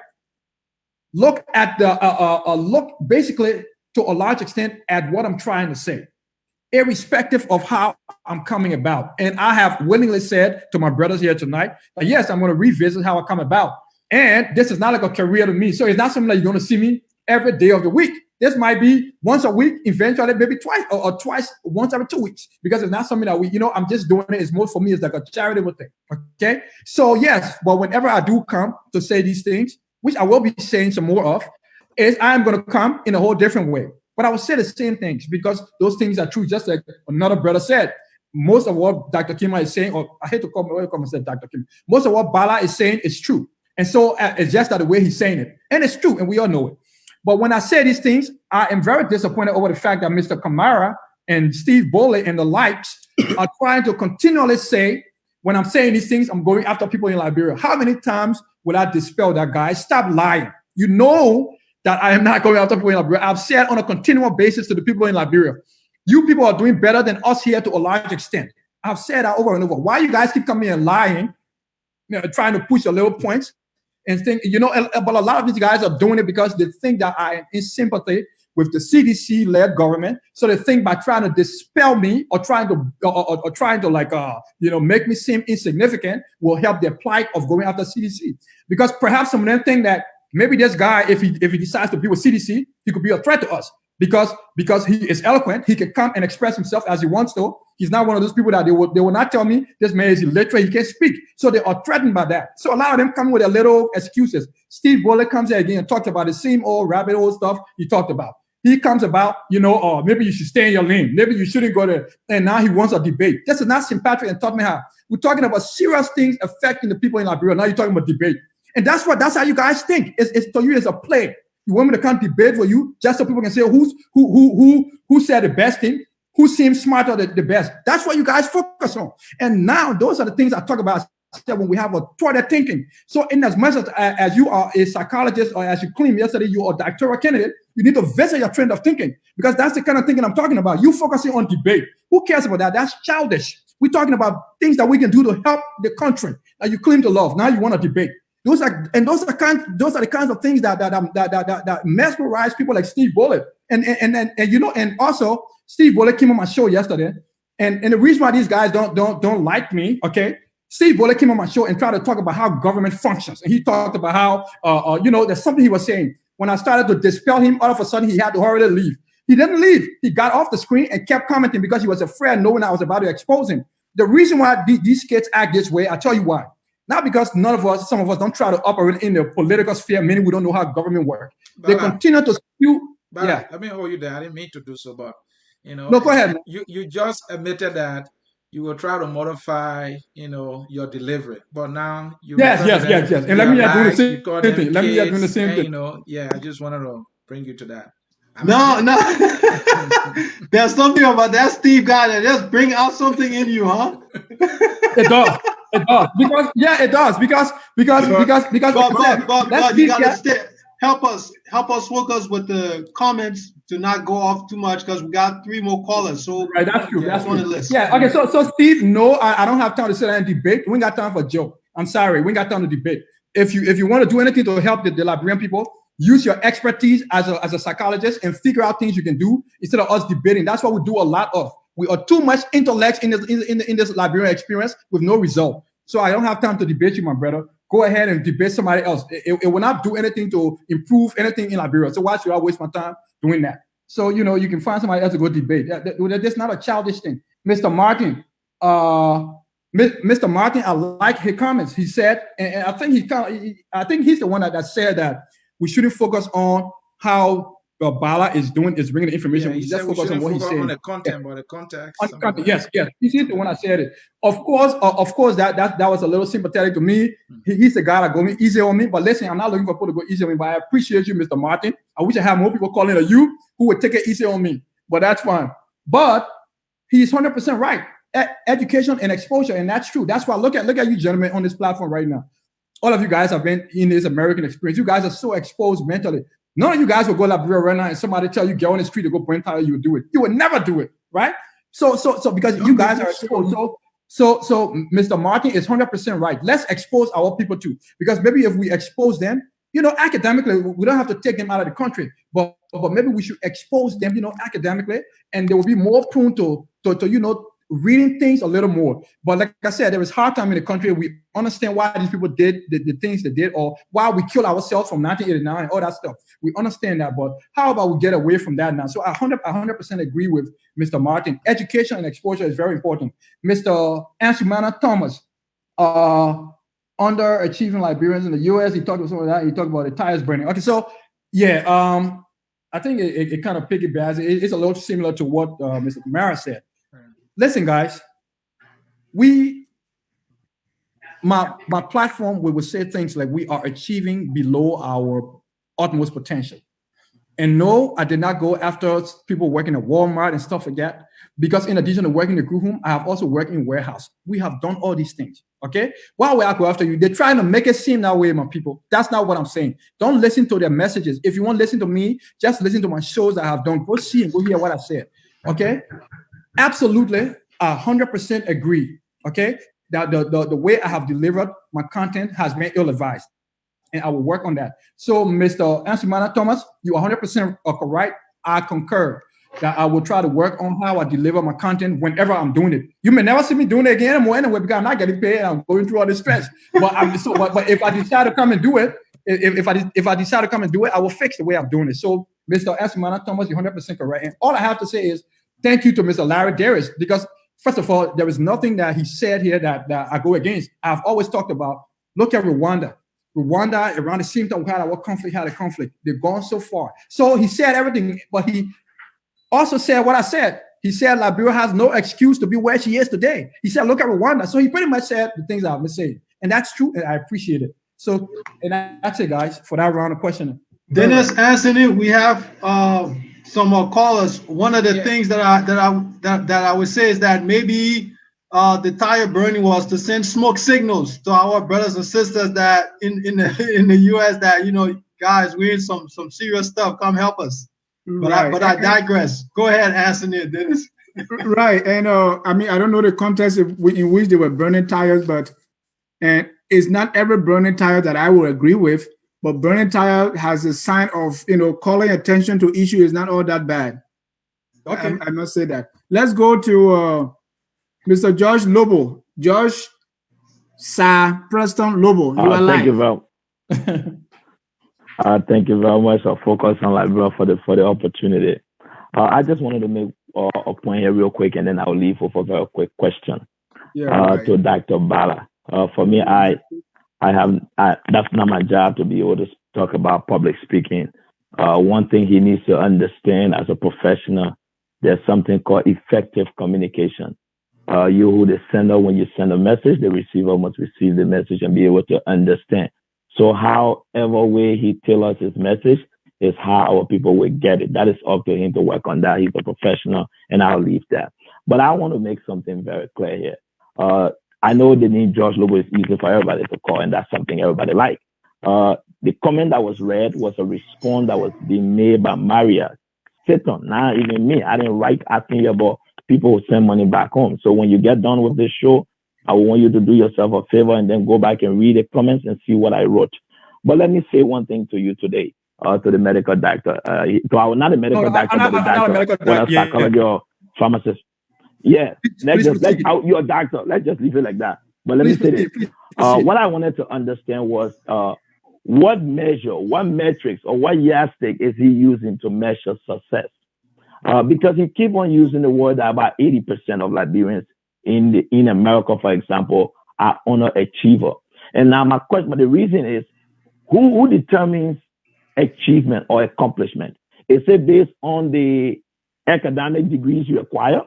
look at look basically to a large extent at what I'm trying to say, irrespective of how I'm coming about. And I have willingly said to my brothers here tonight that yes, I'm going to revisit how I come about. And this is not like a career to me. So it's not something that you're going to see me every day of the week. This might be once a week, eventually maybe twice or twice, once every 2 weeks, because it's not something that I'm just doing it. It's more for me. It's like a charitable thing. Okay. So yes, but whenever I do come to say these things, which I will be saying some more of, is I'm going to come in a whole different way. But I will say the same things because those things are true. Just like another brother said, most of what Dr. Kemah is saying, or I hate to come and say Dr. Kemah, most of what Ballah is saying is true. And so it's just that the way he's saying it. And it's true, and we all know it. But when I say these things, I am very disappointed over the fact that Mr. Kemah and Steve Boley and the likes are trying to continually say, when I'm saying these things, I'm going after people in Liberia. How many times will I dispel that, guy? Stop lying. You know that I am not going after people in Liberia. I've said on a continual basis to the people in Liberia, you people are doing better than us here to a large extent. I've said that over and over. Why you guys keep coming and lying, trying to push your little points? And think, but a lot of these guys are doing it because they think that I am in sympathy with the CDC-led government. So they think by trying to dispel me or trying to like make me seem insignificant will help their plight of going after CDC. Because perhaps some of them think that maybe this guy, if he decides to be with CDC, he could be a threat to us because he is eloquent. He can come and express himself as he wants to. He's not one of those people that they will not tell me this man is illiterate, he can't speak. So they are threatened by that. So a lot of them come with their little excuses. Steve Bullock comes here again and talks about the same old rabbit hole stuff he talked about. He comes about, maybe you should stay in your lane. Maybe you shouldn't go there. And now he wants a debate. This is not sympathetic and taught me how. We're talking about serious things affecting the people in Liberia. Now you're talking about debate. And that's how you guys think. It's to you, it's a play. You want me to come debate for you just so people can say who said the best thing, who seems smarter the best. That's what you guys focus on. And now those are the things I talk about when we have a toilet thinking. So in as much as you are a psychologist, or as you claimed yesterday, you are a doctoral candidate, you need to visit your trend of thinking, because that's the kind of thinking I'm talking about. You focusing on debate. Who cares about that? That's childish. We're talking about things that we can do to help the country that you claim to love. Now you want to debate. Those are the kinds of things that mesmerize people like Steve Bullock. And also Steve Bullock came on my show yesterday. And the reason why these guys don't like me, okay? Steve Bullock came on my show and tried to talk about how government functions. And he talked about how, there's something he was saying. When I started to dispel him, all of a sudden he had to hurry to leave. He didn't leave. He got off the screen and kept commenting because he was afraid, knowing I was about to expose him. The reason why these kids act this way, I'll tell you why. Not because some of us don't try to operate in the political sphere, meaning we don't know how government works. They continue to spew. Yeah. Let me hold you there. I didn't mean to do so, but No, go ahead. You just admitted that you will try to modify, your delivery, but now you yes. And let me do the same thing. Let me do the same thing. I just wanted to bring you to that. No. There's something about that Steve guy that just bring out something in you, huh? It does. It does. Because but you gotta help us focus with the comments to not go off too much, because we got 3 more callers. So right, that's true. That's on true. the list. Yeah. Okay. So Steve, no, I don't have time to sit down and debate. We ain't got time for a joke. I'm sorry, we ain't got time to debate. If you want to do anything to help the Liberian people, use your expertise as a psychologist and figure out things you can do instead of us debating. That's what we do a lot of. We are too much intellect in this Liberian experience with no result. So I don't have time to debate you, my brother. Go ahead and debate somebody else. It will not do anything to improve anything in Liberia. So why should I waste my time doing that? So, you can find somebody else to go debate. That's not a childish thing. Mr. Martin, I like his comments. He said, and I think he's the one that said that we shouldn't focus on how Ballah is bringing the information. Yeah, we just focus on what he's saying. On the content, but the context. Yes. He's the one that said it. Of course, that was a little sympathetic to me. He's the guy that go easy on me. But listen, I'm not looking for people to go easy on me. But I appreciate you, Mr. Martin. I wish I had more people calling you who would take it easy on me. But that's fine. But he's 100% right. Education and exposure, and that's true. That's why look at you gentlemen on this platform right now. All of you guys have been in this American experience. You guys are so exposed mentally. None of you guys will go to Liberia right now and somebody tell you get on the street to go brain tire, you would do it. You would never do it, right? So because you guys are exposed. So Mr. Martin is 100% right. Let's expose our people too, because maybe if we expose them, academically, we don't have to take them out of the country, but maybe we should expose them, academically, and they will be more prone to reading things a little more. But like I said, there is hard time in the country. We understand why these people did the things they did, or why we killed ourselves from 1989 and all that stuff. We understand that, but how about we get away from that now? So I 100% agree with Mr. Martin. Education and exposure is very important. Mr. Ansumana Thomas, underachieving Liberians in the U.S., he talked about some of that. He talked about the tires burning. Okay, so yeah, I think it kind of piggybacks. It's a little similar to what Mr. Kamara said. Listen, guys, my platform, we will say things like we are achieving below our utmost potential. And no, I did not go after people working at Walmart and stuff like that, because in addition to working in the group home, I have also worked in warehouse. We have done all these things, okay? Why would I go after you? They're trying to make it seem that way, my people. That's not what I'm saying. Don't listen to their messages. If you want to listen to me, just listen to my shows that I have done. Go see and go hear what I said, okay? Absolutely, I 100% agree, okay? That the way I have delivered my content has been ill-advised, and I will work on that. So, Mr. Ansumana Thomas, you are 100% correct. I concur that I will try to work on how I deliver my content whenever I'm doing it. You may never see me doing it again anyway because I'm not getting paid and I'm going through all this stress. But if I decide to come and do it, if I decide to come and do it, I will fix the way I'm doing it. So, Mr. Asmana Thomas, you're 100% correct. And all I have to say is thank you to Mr. Larry Darius, because first of all, there is nothing that he said here that I go against. I've always talked about, look at Rwanda. Rwanda, around the same time we had a conflict. They've gone so far. So he said everything, but he also said what I said. He said Liberia has no excuse to be where she is today. He said, look at Rwanda. So he pretty much said the things I've been saying. And that's true, and I appreciate it. So, and that's it, guys, for that round of questioning. Dennis, Anthony, we have some more callers. One of the things that I would say is that maybe the tire burning was to send smoke signals to our brothers and sisters that in the U.S. that, you know, guys, we're in some serious stuff. Come help us. But I digress. Go ahead, Anthony and Dennis. Right, and I mean, I don't know the context in which they were burning tires, and it's not every burning tire that I will agree with. But burning tire has a sign of, you know, calling attention to issue is not all that bad. Okay, I must say that. Let's go to Mr. Josh Lobo. Josh Sir Preston Lobo. You are live. Thank you very much. I'll focus on Liberia for the opportunity. I just wanted to make a point here real quick, and then I'll leave for a very quick question to Dr. Ballah. For me, that's not my job to be able to talk about public speaking. One thing he needs to understand as a professional, there's something called effective communication. You who the sender, when you send a message, the receiver must receive the message and be able to understand. So however way he tailors his message is how our people will get it. That is up to him to work on that. He's a professional, and I'll leave that. But I want to make something very clear here. I know the name George Lobo is easy for everybody to call, and that's something everybody likes. The comment that was read was a response that was being made by Maria Satan. Not even me. I didn't write asking you about people who send money back home. So when you get done with this show, I want you to do yourself a favor and then go back and read the comments and see what I wrote. But let me say one thing to you today, to the medical doctor. Not a medical doctor, but a doctor, psychologist or pharmacist. Yeah, you're a doctor. Let's just leave it like that. But let me say this. What I wanted to understand was what measure, what metrics, or what yardstick is he using to measure success? Because he keep on using the word that about 80% of Liberians in America, for example, are honor achiever. And now my question, but the reason is, who determines achievement or accomplishment? Is it based on the academic degrees you acquire?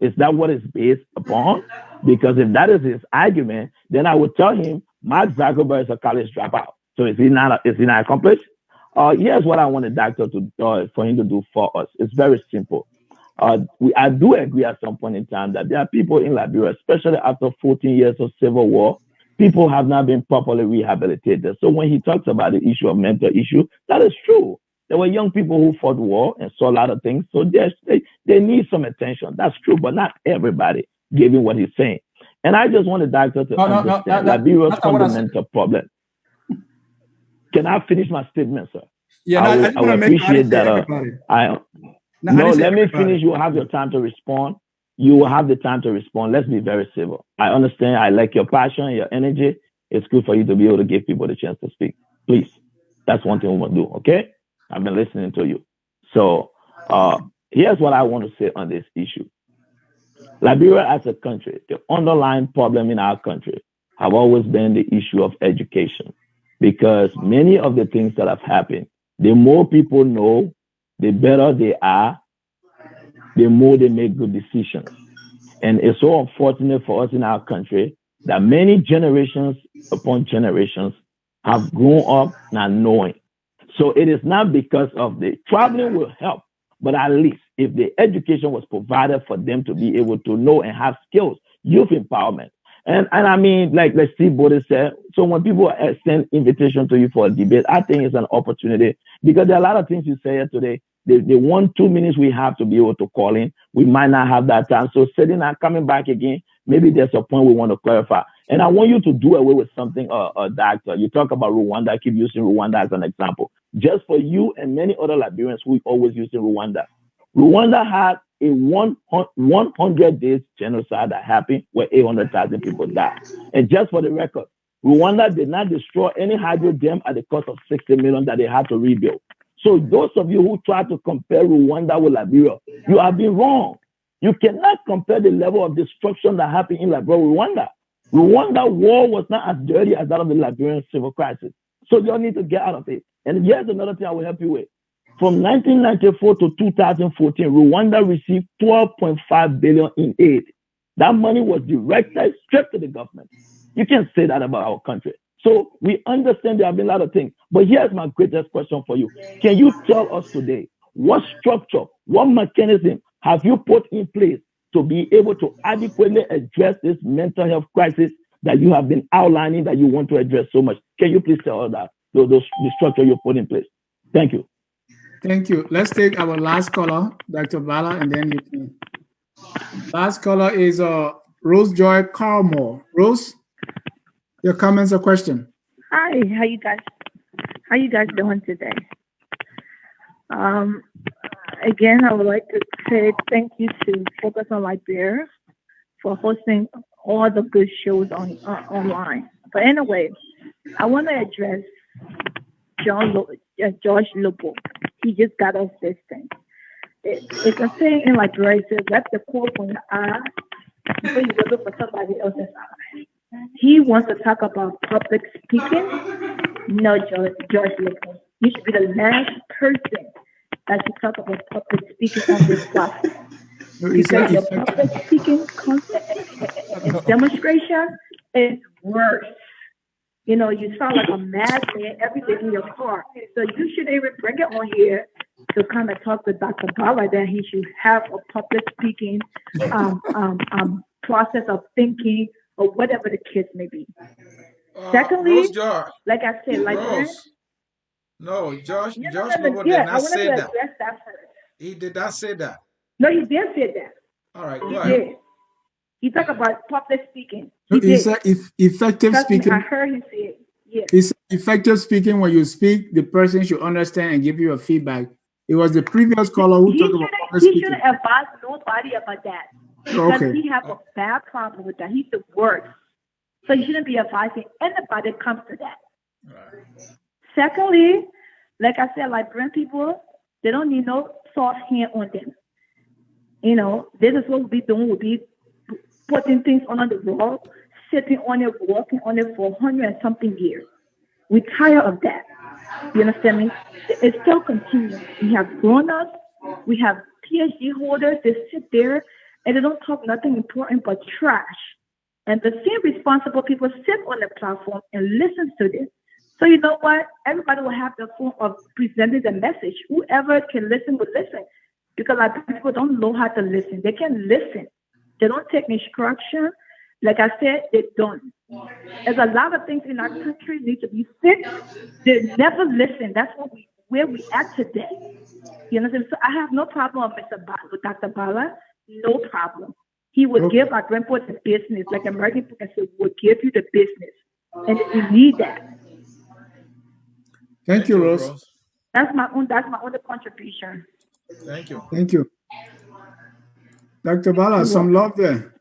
Is that what it's based upon? Because if that is his argument, then I would tell him Mark Zuckerberg is a college dropout. So is he not accomplished? Here's what I want the doctor to for him to do for us. It's very simple. I do agree at some point in time that there are people in Liberia, especially after 14 years of civil war, people have not been properly rehabilitated. So when he talks about the issue of mental issue, that is true. There were young people who fought war and saw a lot of things. So they need some attention. That's true, but not everybody giving what he's saying. And I just want the doctor to understand Liberia's fundamental problem. Can I finish my statement, sir? Yeah, I would appreciate that. Let me finish. You will have your time to respond. You will have the time to respond. Let's be very civil. I understand. I like your passion, your energy. It's good for you to be able to give people the chance to speak. Please. That's one thing we want to do, okay? I've been listening to you. So here's what I want to say on this issue. Liberia as a country, the underlying problem in our country have always been the issue of education. Because many of the things that have happened, the more people know, the better they are, the more they make good decisions. And it's so unfortunate for us in our country that many generations upon generations have grown up not knowing. So it is not because of the traveling will help, but at least if the education was provided for them to be able to know and have skills, youth empowerment. And I mean, like Steve Bode said, so when people send invitation to you for a debate, I think it's an opportunity because there are a lot of things you say here today. The 1-2 minutes we have to be able to call in, we might not have that time. So sitting and coming back again, maybe there's a point we want to clarify. And I want you to do away with something, doctor. You talk about Rwanda, I keep using Rwanda as an example. just for you and many other Liberians who always use Rwanda. Rwanda had a 100 days genocide that happened where 800,000 people died. And just for the record, Rwanda did not destroy any hydro dam at the cost of 60 million that they had to rebuild. So those of you who try to compare Rwanda with Liberia, you have been wrong. You cannot compare the level of destruction that happened in Liberia with Rwanda. Rwanda war was not as dirty as that of the Liberian civil crisis. So you all need to get out of it. And here's another thing I will help you with. From 1994 to 2014, Rwanda received 12.5 billion in aid. That money was directed straight to the government. You can't say that about our country. So we understand there have been a lot of things. But here's my greatest question for you. Can you tell us today what structure, what mechanism have you put in place to be able to adequately address this mental health crisis that you have been outlining that you want to address so much? Can you please tell us that, the structure you put in place? Thank you. Thank you. Let's take our last caller, Dr. Ballah, and then you can. Last caller is Rose Joy Carmore. Rose, your comments or question? Hi, how you guys doing today? Again, I would like to say thank you to Focus on Liberia for hosting all the good shows online. But anyway, I want to address George Lobo. He just got off this thing. It's a saying in Liberia, it says, let the quote on your eye before you go for somebody else's eye. He wants to talk about public speaking. No, George Lobo. You should be the last person that should talk about public speaking on this platform. Because your public speaking demonstration is worse. You know, you sound like a madman every day in your car. So you should even bring it on here to kind of talk to Dr. Ballah that he should have a public speaking process of thinking or whatever the case may be. Secondly, like I said, like George Lobo did not say that. He did not say that. No, he did say that. All right, go ahead. He talked about public speaking. He said effective speaking. I heard him say it. Yes. It's effective speaking. When you speak, the person should understand and give you a feedback. It was the previous caller who talked about public speaking. He shouldn't advise nobody about that. Because he has a bad problem with that. He's the worst. So you shouldn't be advising anybody that comes to that. Right. Secondly, like I said, Liberian people, they don't need no soft hand on them. You know, this is what we'll be doing. We'll be putting things on the wall, sitting on it, working on it for 100 and something years. We're tired of that. You understand me? It still continues. We have grown-ups, we have PhD holders, they sit there and they don't talk nothing important but trash. And the same responsible people sit on the platform and listen to this. So you know what? Everybody will have the form of presenting the message. Whoever can listen will listen. Because a lot of people don't know how to listen. They can listen. They don't take instruction. Like I said, they don't. There's a lot of things in our country need to be fixed. They never listen. That's where we at today. You know, so I have no problem with Dr. Ballah. No problem. He would give our grandpa the business, like American people can say, we'll give you the business. And we need that. Thank you, Rose. That's my only contribution. Thank you. Thank you. Dr. Ballah, some love there.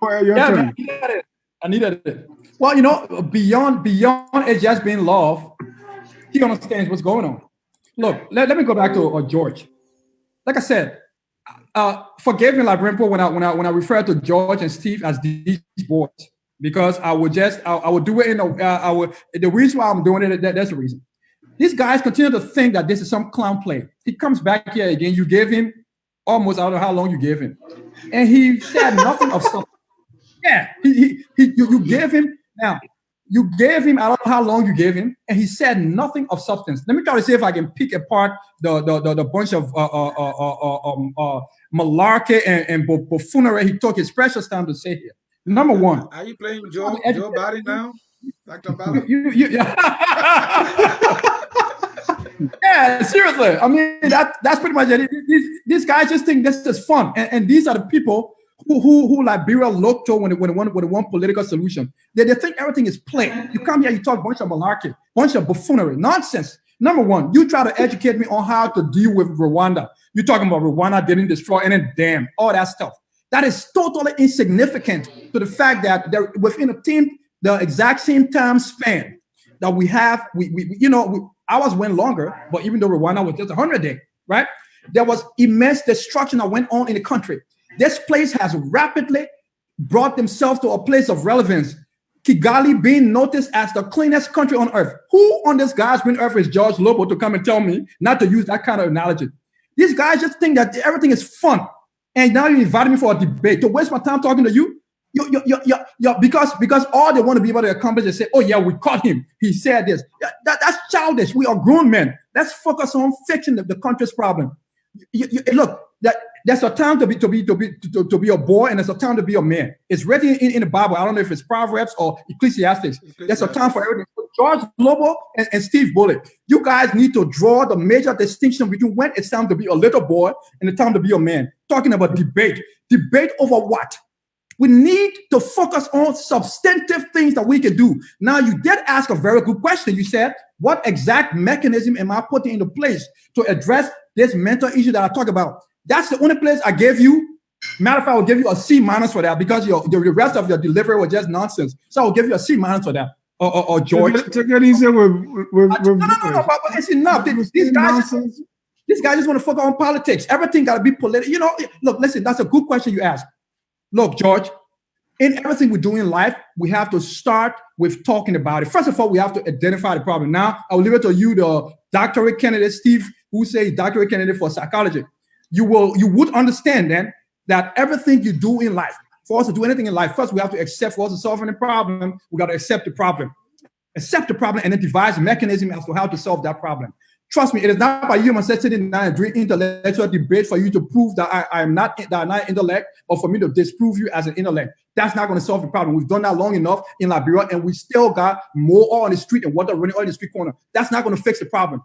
Your turn. Man, I needed it. Well, you know, beyond it just being love, he understands what's going on. Look, let me go back to George. Like I said, forgive me, like Grandpa, when I refer to George and Steve as these boys, because I would do it the reason why I'm doing it, that's the reason. These guys continue to think that this is some clown play. He comes back here again. You gave him almost, I don't know how long you gave him, and he said nothing of something. Yeah, you gave him. Now you gave him. I don't know how long you gave him, and he said nothing of substance. Let me try to see if I can pick apart the bunch of malarkey and buffoonery he took his precious time to say here. Number one, are you playing Joe Biden now, Dr. Ballah? Yeah, seriously. I mean, that's pretty much it. These guys just think this is fun, and these are the people who Liberia look to when they want political solution. They think everything is play. You come here, you talk a bunch of malarkey, bunch of buffoonery, nonsense. Number one, you try to educate me on how to deal with Rwanda. You're talking about Rwanda didn't destroy and then damn, all that stuff. That is totally insignificant to the fact that they're within a team, the exact same time span that we have, ours went longer, but even though Rwanda was just 100 days, right? There was immense destruction that went on in the country. This place has rapidly brought themselves to a place of relevance. Kigali being noticed as the cleanest country on earth. Who on this guy's green earth is George Lobo to come and tell me not to use that kind of analogy? These guys just think that everything is fun. And now you invited me for a debate to waste my time talking to you. Because all they want to be able to accomplish is say, oh yeah, we caught him. He said this. That's childish. We are grown men. Let's focus on fixing the country's problem. Look, there's a time to be a boy and there's a time to be a man. It's written in the Bible. I don't know if it's Proverbs or Ecclesiastes. There's a time for everything. George Lobo and Steve Bullitt, you guys need to draw the major distinction between when it's time to be a little boy and the time to be a man. Talking about debate. Debate over what? We need to focus on substantive things that we can do. Now, you did ask a very good question. You said, what exact mechanism am I putting into place to address this mental issue that I talk about? That's the only place I gave you. Matter of fact, I will give you a C- for that because the rest of your delivery was just nonsense. So I'll give you a C- for that. Or George. Take it easy with no, but it's enough. These guys just want to focus on politics. Everything got to be political. Look, listen, that's a good question you asked. Look, George, in everything we do in life, we have to start with talking about it. First of all, we have to identify the problem. Now, I'll leave it to you, the doctorate candidate, Steve, who says doctorate candidate for psychology. You would understand then that everything you do in life, for us to do anything in life, first we have to accept, for us to solve any problem, we got to accept the problem. Accept the problem and then devise a mechanism as to how to solve that problem. Trust me, it is not by you myself sitting down and doing intellectual debate for you to prove that I'm not intellect or for me to disprove you as an intellect. That's not going to solve the problem. We've done that long enough in Liberia and we still got more on the street and water running on the street corner. That's not going to fix the problem.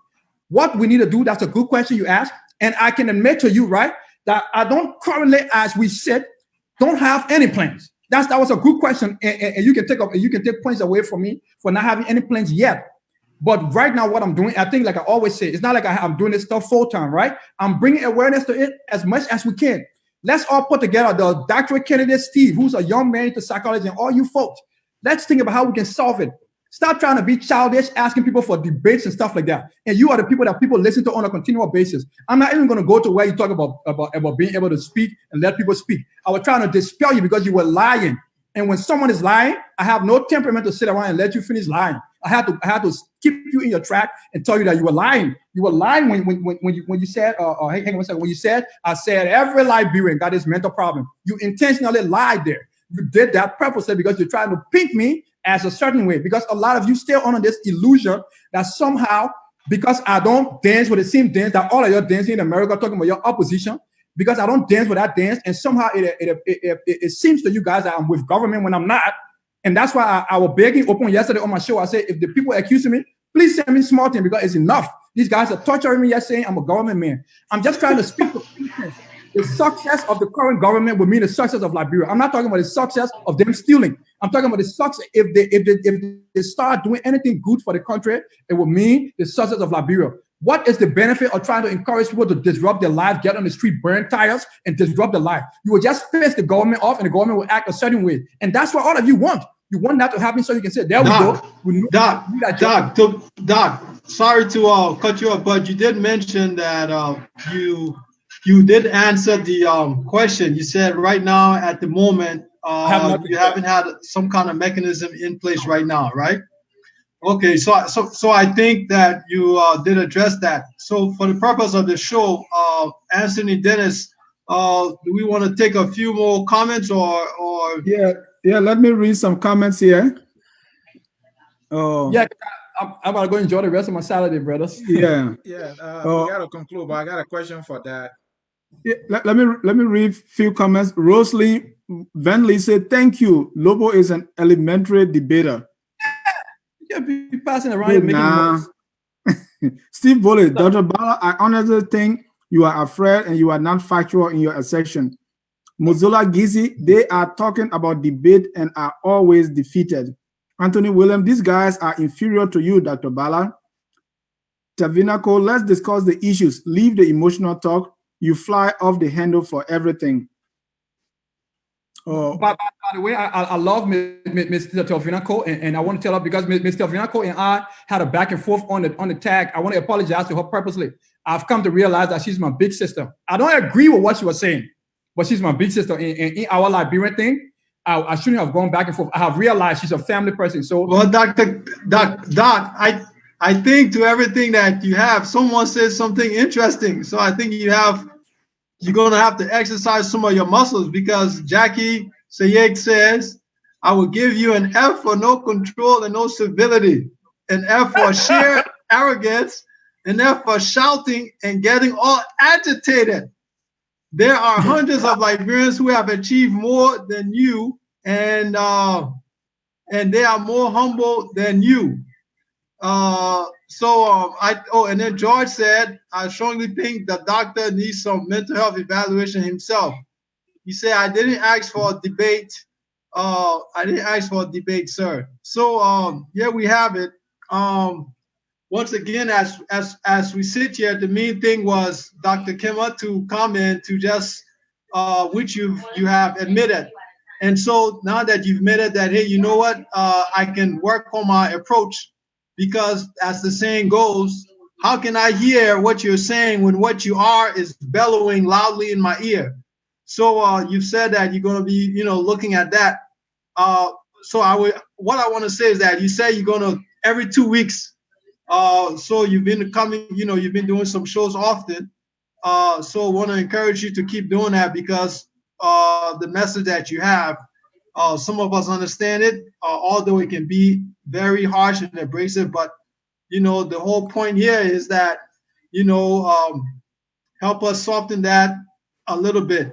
What we need to do, that's a good question you asked. And I can admit to you, right, that I don't currently, as we said, don't have any plans. That was a good question. And you can take points away from me for not having any plans yet. But right now, what I'm doing, I think, like I always say, it's not like I'm doing this stuff full time, right? I'm bringing awareness to it as much as we can. Let's all put together the doctorate candidate, Steve, who's a young man into psychology, and all you folks. Let's think about how we can solve it. Stop trying to be childish, asking people for debates and stuff like that. And you are the people that people listen to on a continual basis. I'm not even going to go to where you talk about being able to speak and let people speak. I was trying to dispel you because you were lying. And when someone is lying, I have no temperament to sit around and let you finish lying. I had to keep you in your track and tell you that you were lying. You were lying when you said, hang on a second, when you said, I said every Liberian got this mental problem. You intentionally lied there. You did that purposely because you're trying to paint me as a certain way. Because a lot of you still under this illusion that somehow, because I don't dance with the same dance that all of you dancing in America, talking about your opposition, because I don't dance with that dance, and somehow it seems to you guys that I'm with government when I'm not. And that's why I was begging open yesterday on my show. I said, if the people accusing me, please send me small thing because it's enough. These guys are torturing me yet saying I'm a government man. I'm just trying to speak to people. The success of the current government would mean the success of Liberia. I'm not talking about the success of them stealing. I'm talking about the success. If they start doing anything good for the country, it will mean the success of Liberia. What is the benefit of trying to encourage people to disrupt their life, get on the street, burn tires, and disrupt their life? You will just piss the government off, and the government will act a certain way. And that's what all of you want. You want that to happen so you can say, there we go. Doc, sorry to cut you off, but you did mention that you did answer the question. You said right now, at the moment, you haven't had some kind of mechanism in place right now, right? Okay, so I think that you did address that. So for the purpose of the show, Anthony Dennis, do we want to take a few more comments or? Yeah. Let me read some comments here. Yeah, I'm about to go enjoy the rest of my Saturday, brothers. Yeah. We got to conclude, but I got a question for that. Yeah, let me read a few comments. Rosalie Venley said, "Thank you. Lobo is an elementary debater." You can't be passing around and making noise. Steve Bullitt, Dr. Ballah, I honestly think you are afraid and you are not factual in your assertion. Mozilla Gizi, they are talking about debate and are always defeated. Anthony William, these guys are inferior to you, Dr. Ballah. Tavinaco, let's discuss the issues. Leave the emotional talk. You fly off the handle for everything. By the way, I love Mr. Tavinaco, and I want to tell her because Mr. Tavinaco and I had a back and forth on the tag. I want to apologize to her purposely. I've come to realize that she's my big sister. I don't agree with what she was saying, but she's my big sister. In our Liberian thing, I shouldn't have gone back and forth. I have realized she's a family person. So, well, Doc, I think to everything that you have, someone said something interesting. So I think you're going to have to exercise some of your muscles, because Jackie Sayek says, I will give you an F for no control and no civility, an F for sheer arrogance, an F for shouting and getting all agitated. There are hundreds of Liberians who have achieved more than you, and they are more humble than you. And then George said, I strongly think the doctor needs some mental health evaluation himself. He said, I didn't ask for a debate. Sir. So here we have it. Once again, as we sit here, the main thing was Dr. Kemah to come in to just which you have admitted. And so now that you've admitted that, hey, you know what, I can work on my approach, because as the saying goes, how can I hear what you're saying when what you are is bellowing loudly in my ear? So you've said that you're going to be, looking at that. What I want to say is that you say you're going to every 2 weeks. So you've been you've been doing some shows often. So I want to encourage you to keep doing that, because the message that you have, some of us understand it, although it can be very harsh and abrasive. But, the whole point here is that, help us soften that a little bit.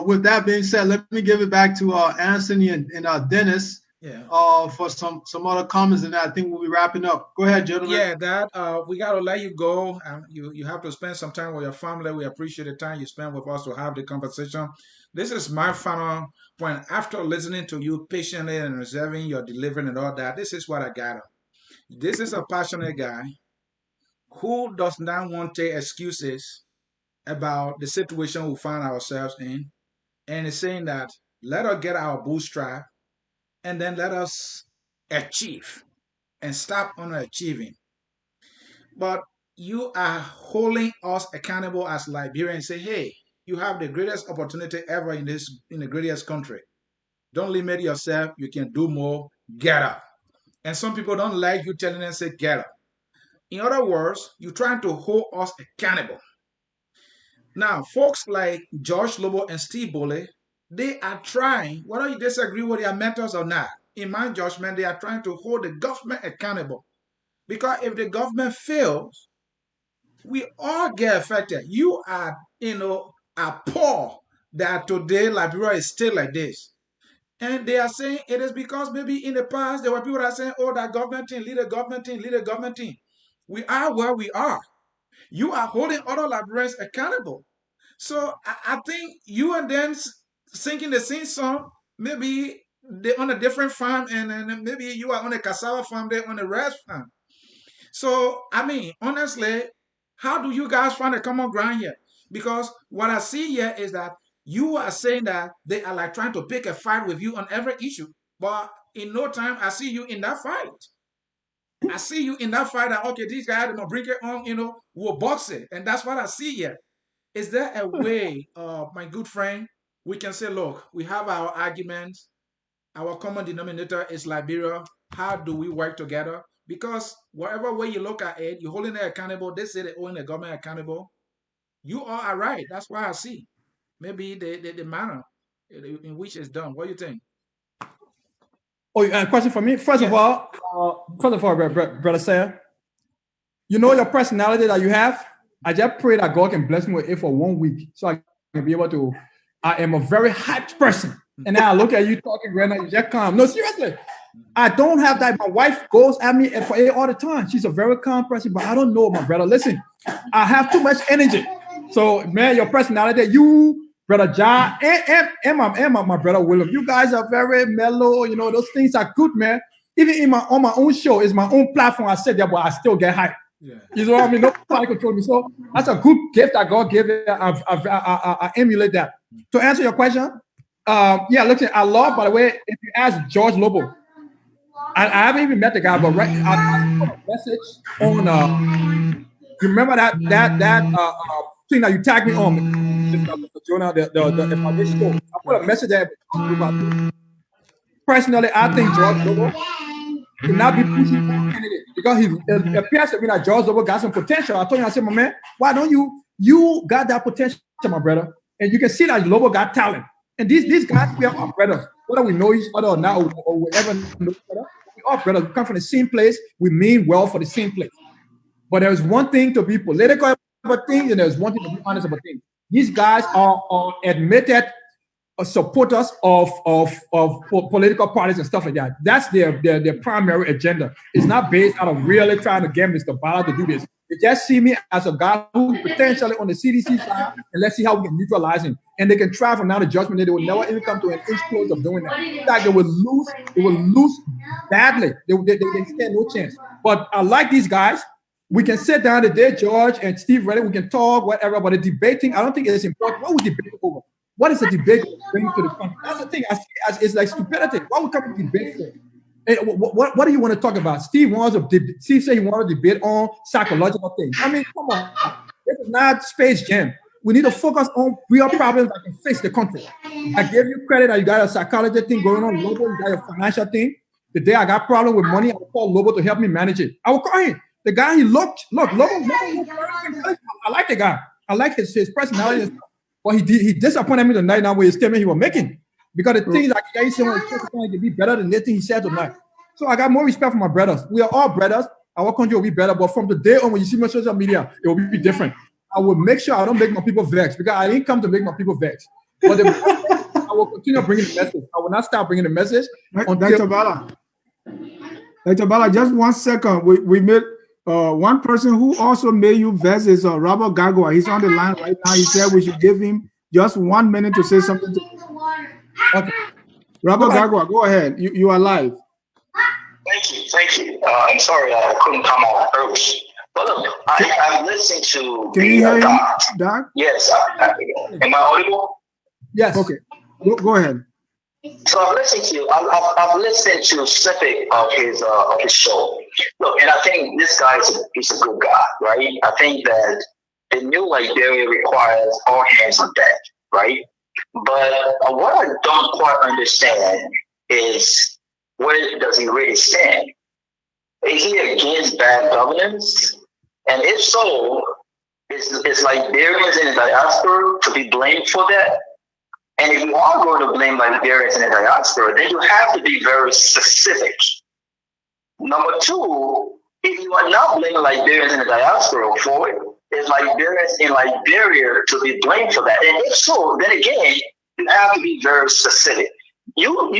With that being said, let me give it back to Anthony and Dennis. For some other comments, and I think we'll be wrapping up. Go ahead, gentlemen. Yeah, that we got to let you go. You have to spend some time with your family. We appreciate the time you spend with us to have the conversation. This is my final point. After listening to you patiently and reserving your delivery and all that, this is what I got. This is a passionate guy who does not want to take excuses about the situation we find ourselves in, and is saying that let us get our bootstrap and then let us achieve and stop underachieving. But you are holding us accountable as Liberians. Say, hey, you have the greatest opportunity ever in the greatest country. Don't limit yourself. You can do more. Get up. And some people don't like you telling them, say, get up. In other words, you're trying to hold us accountable. Now, folks like George Lobo and Steve Boley, they are trying, whether you disagree with their mentors or not, in my judgment, they are trying to hold the government accountable. Because if the government fails, we all get affected. You are, appalled that today Liberia is still like this. And they are saying it is because maybe in the past there were people that are saying, oh, that government team, lead a government team, lead a government team. We are where we are. You are holding other Liberians accountable. So I think you and them singing the same song, maybe they're on a different farm, and maybe you are on a cassava farm, they're on a rice farm. So, honestly, how do you guys find a common ground here? Because what I see here is that you are saying that they are like trying to pick a fight with you on every issue. But in no time, I see you in that fight. I see you in that fight that, okay, these guys, they're going to bring it on, we'll box it. And that's what I see here. Is there a way, my good friend, we can say, look, we have our arguments. Our common denominator is Liberia. How do we work together? Because whatever way you look at it, you're holding it accountable. They say they're holding the government accountable. You all are right. That's why I see. Maybe the manner in which it's done. What do you think? Oh, a question for me. First of all, brother Sarah, your personality that you have. I just pray that God can bless me with it for 1 week, so I can be able to. I am a very hyped person, and now I look at you talking right now. You just calm. No, seriously, I don't have that. My wife goes at me for it all the time. She's a very calm person, but I don't know, my brother. Listen, I have too much energy. So, man, your personality, you, brother John, and my brother William, you guys are very mellow. Those things are good, man. Even on my own show, it's my own platform. I said that, but I still get hyped. Yeah. You know what I mean? Nobody control me. So that's a good gift that God gave me. I emulate that. To answer your question, yeah, listen, I love, by the way, if you ask George Lobo, I haven't even met the guy, but I put a message on. You remember that thing that you tagged me on, Mr. Jonah, the show. I put a message there about this. Personally, I think George Lobo should not be pushing for a candidate because it appears to me that George Lobo got some potential. I told him, I said, my man, why don't you got that potential, my brother, and you can see that Lobo got talent. And these guys, we are our brothers, whether we know each other or not, or we ever know each other. We are brothers. We come from the same place. We mean well for the same place. But there's one thing to be political about things, and there's one thing to be honest about things. These guys are admitted supporters of political parties and stuff like that. That's their primary agenda. It's not based out of really trying to get Mr. Ballah to do this. They just see me as a guy who potentially on the CDC side, and let's see how we can neutralize him. And they can try from now to judgment. They will never even come to an inch close of doing that. In fact, they will lose badly. They stand no chance. But I like these guys. We can sit down today, George and Steve Reddick, we can talk, whatever, but the debating, I don't think it's important. What we debate over? What is the debate bring to the country? That's the thing. I see as it's like stupidity. Why would we come to debate for? Hey, what do you want to talk about? Steve said he wanted to debate on psychological things. I mean, come on. This is not Space Jam. We need to focus on real problems that can fix the country. I gave you credit that you got a psychology thing going on, Lobo, you got a financial thing. The day I got problem with money, I will call Lobo to help me manage it. I will call him. The guy, Lobo, I like the guy. I like his personality and stuff. But he disappointed me tonight now with his statement he was making. Because the things like he said to be better than anything he said tonight. So I got more respect for my brothers. We are all brothers. Our country will be better. But from the day on when you see me on social media, it will be different. I will make sure I don't make my people vex because I didn't come to make my people vex. But I will continue bringing the message. I will not stop bringing the message. Dr. Ballah, just 1 second. We made one person who also made you vex is Robert Gagua. He's on the line right now. He said we should give him just 1 minute to say something. Okay. Robert Gagua, go ahead. You are live. Thank you. I'm sorry I couldn't come on early. But look, I've listened to. Can you hear him, Doc? Yes. Am I audible? Yes. Okay. Go ahead. So I've listened to snippet of his show. Look, and I think this guy is a good guy, right? I think that the new Liberia requires all hands on deck, right? But what I don't quite understand is where does he really stand? Is he against bad governance? And if so, is Liberians in the diaspora to be blamed for that? And if you are going to blame Liberians in the diaspora, then you have to be very specific. Number two, if you are not blaming Liberians in the diaspora for it, is Liberians in Liberia to be blamed for that? And if so, then again, you have to be very specific. Look,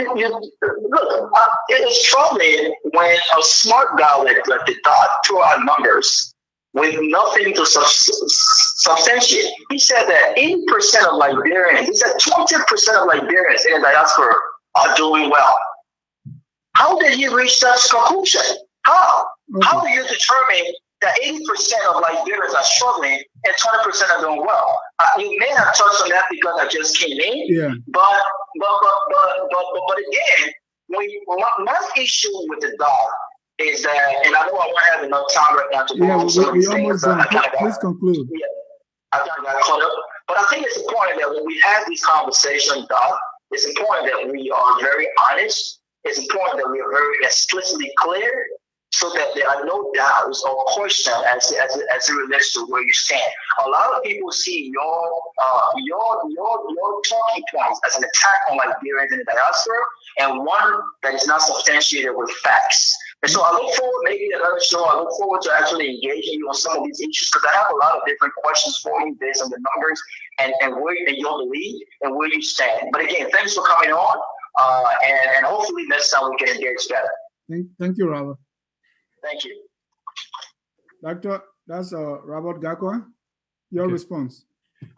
it's troubling when a smart guy like the Doc threw out numbers with nothing to substantiate. He said that 80% of Liberians, he said 20% of Liberians in the diaspora are doing well. How did he reach that conclusion? How? Okay. How do you determine that 80% of Liberians are struggling and 20% are doing well? You may have touched on that because I just came in. Yeah. But again, my issue with the Doc is that, and I know I won't have enough time right now to go on some of these things. Please conclude. Yeah, I got caught up. But I think it's important that when we have these conversations, Doc, it's important that we are very honest. It's important that we are very explicitly clear so that there are no doubts or questions as it relates to where you stand. A lot of people see your talking points as an attack on Liberians in the diaspora and one that is not substantiated with facts. And so I look forward, maybe another show, I look forward to actually engaging you on some of these issues because I have a lot of different questions for you based on the numbers and where your belief and where you stand. But again, thanks for coming on, and hopefully next time we can engage better. Thank you, Robert. Thank you. Doctor, that's Robert Gagua. Your response.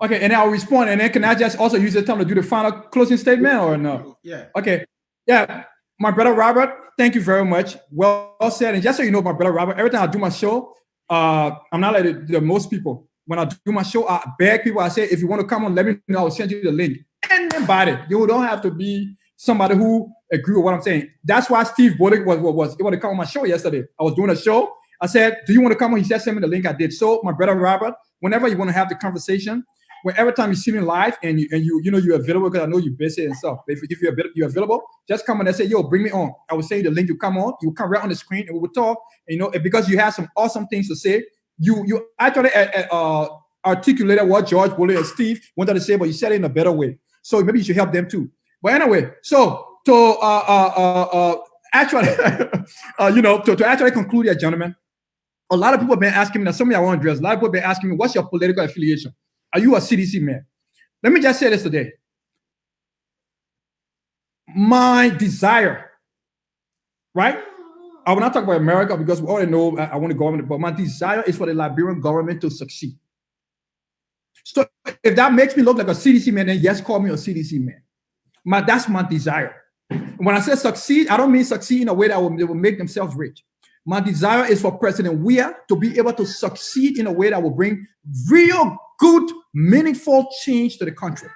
Okay, and I'll respond. And then can I just also use the time to do the final closing statement or no? Yeah. Okay. Yeah. My brother Robert, thank you very much. Well said. And just so you know, my brother Robert, every time I do my show, I'm not like the most people. When I do my show, I beg people. I say, if you want to come on, let me know. I'll send you the link. Anybody. You don't have to be somebody who agree with what I'm saying. That's why Steve Bullock was able to come on my show yesterday. I was doing a show. I said, do you want to come on? He said, send me the link. I did. So my brother Robert, whenever you want to have the conversation, whenever time you see me live and you're available, because I know you're busy and stuff. If you're available, just come on and say, yo, bring me on. I will send you the link. You come right on the screen and we will talk. And, and because you have some awesome things to say, you actually articulated what George Bullock and Steve wanted to say, but you said it in a better way. So maybe you should help them too. But anyway, so to actually, to actually conclude here, gentlemen, a lot of people have been asking me, now some of y'all want to address, a lot of people have been asking me, what's your political affiliation? Are you a CDC man? Let me just say this today. My desire, right? I will not talk about America because we already know I want to government, but my desire is for the Liberian government to succeed. So if that makes me look like a CDC man, then yes, call me a CDC man. That's my desire. When I say succeed, I don't mean succeed in a way that they will make themselves rich. My desire is for President Weah to be able to succeed in a way that will bring real good, meaningful change to the country.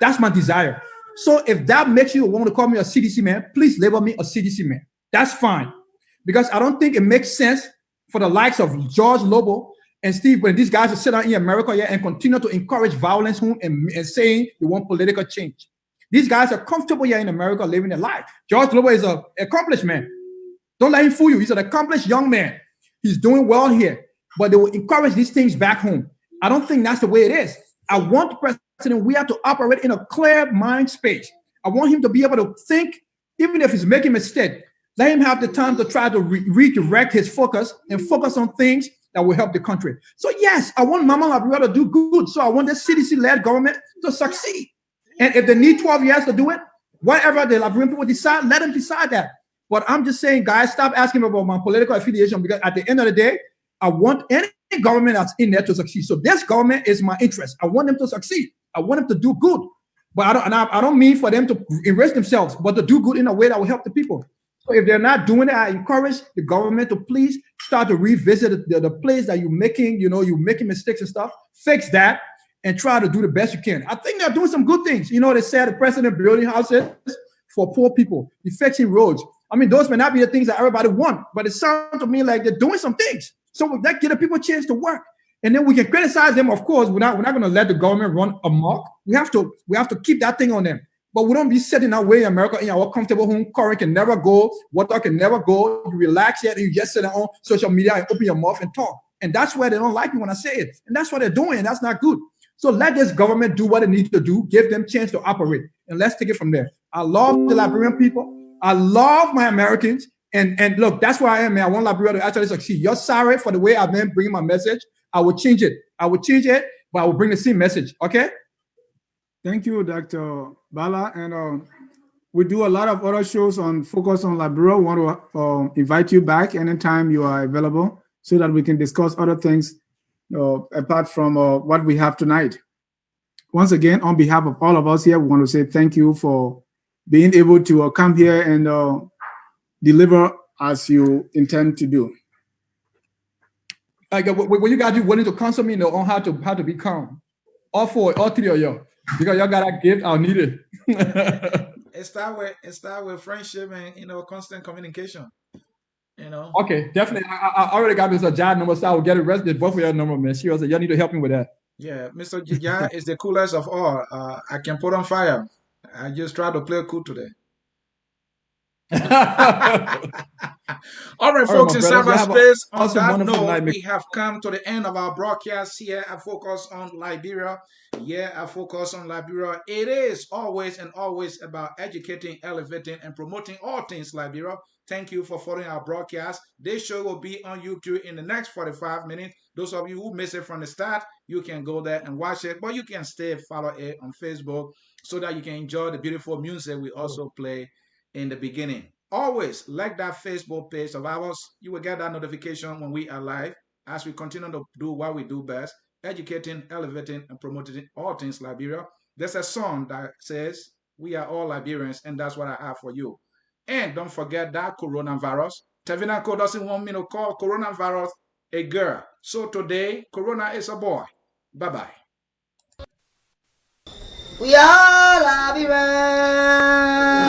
That's my desire. So if that makes you want to call me a CDC man, please label me a CDC man. That's fine. Because I don't think it makes sense for the likes of George Lobo and Steve, when these guys will sit down in America here and continue to encourage violence and saying they want political change. These guys are comfortable here in America living their life. George Lobo is an accomplished man. Don't let him fool you. He's an accomplished young man. He's doing well here. But they will encourage these things back home. I don't think that's the way it is. I want President Weah to operate in a clear mind space. I want him to be able to think, even if he's making a mistake, let him have the time to try to redirect his focus and focus on things that will help the country. So yes, I want Mama Liberia to do good. So I want the CDC-led government to succeed. And if they need 12 years to do it, whatever the Liberian people decide, let them decide that. But I'm just saying, guys, stop asking me about my political affiliation, because at the end of the day, I want any government that's in there to succeed. So this government is my interest. I want them to succeed. I want them to do good. But I don't mean for them to erase themselves, but to do good in a way that will help the people. So if they're not doing it, I encourage the government to please start to revisit the place that you're making, you're making mistakes and stuff. Fix that and try to do the best you can. I think they're doing some good things. They said the president building houses for poor people, he's fixing roads. I mean, those may not be the things that everybody want, but it sounds to me like they're doing some things. So that give the people a chance to work. And then we can criticize them, of course. We're not going to let the government run amok. We have to keep that thing on them. But we don't be sitting our way in America in our comfortable home. Current can never go. Water can never go. You relax here and you just sit on social media and open your mouth and talk. And that's where they don't like me when I say it. And that's what they're doing. And that's not good. So let this government do what it needs to do. Give them a chance to operate. And let's take it from there. I love the Liberian people. I love my Americans. And look, that's where I am, man. I want Liberia to actually succeed. You're sorry for the way I've been bringing my message. I will change it. But I will bring the same message. Okay? Thank you, Dr. Ballah. And we do a lot of other shows on Focus on Liberia. We want to invite you back anytime you are available so that we can discuss other things apart from what we have tonight. Once again, on behalf of all of us here, we want to say thank you for being able to come here and deliver as you intend to do. When you guys be willing to counsel me on how to be calm, all three of y'all, because y'all got a gift, I'll need it. It start with friendship and constant communication. Okay, definitely. I already got Mr. John number, so I will get arrested. Both of y'all number, man. Seriously, y'all need to help me with that. Yeah, Mr. Jija is the coolest of all. I can put on fire. I just try to play cool today. All right, folks, in cyberspace, on that note, we have come to the end of our broadcast here at Focus on Liberia. Yeah, at Focus on Liberia. It is always and always about educating, elevating, and promoting all things Liberia. Thank you for following our broadcast. This show will be on YouTube in the next 45 minutes. Those of you who miss it from the start, you can go there and watch it, but you can follow it on Facebook so that you can enjoy the beautiful music we also play in the beginning. Always like that Facebook page of ours. You will get that notification when we are live as we continue to do what we do best, educating, elevating, and promoting all things Liberia. There's a song that says, we are all Liberians, and that's what I have for you. And don't forget that coronavirus. Tevina Co doesn't want me to call coronavirus a girl. So today, Corona is a boy. Bye-bye. We are Liberians.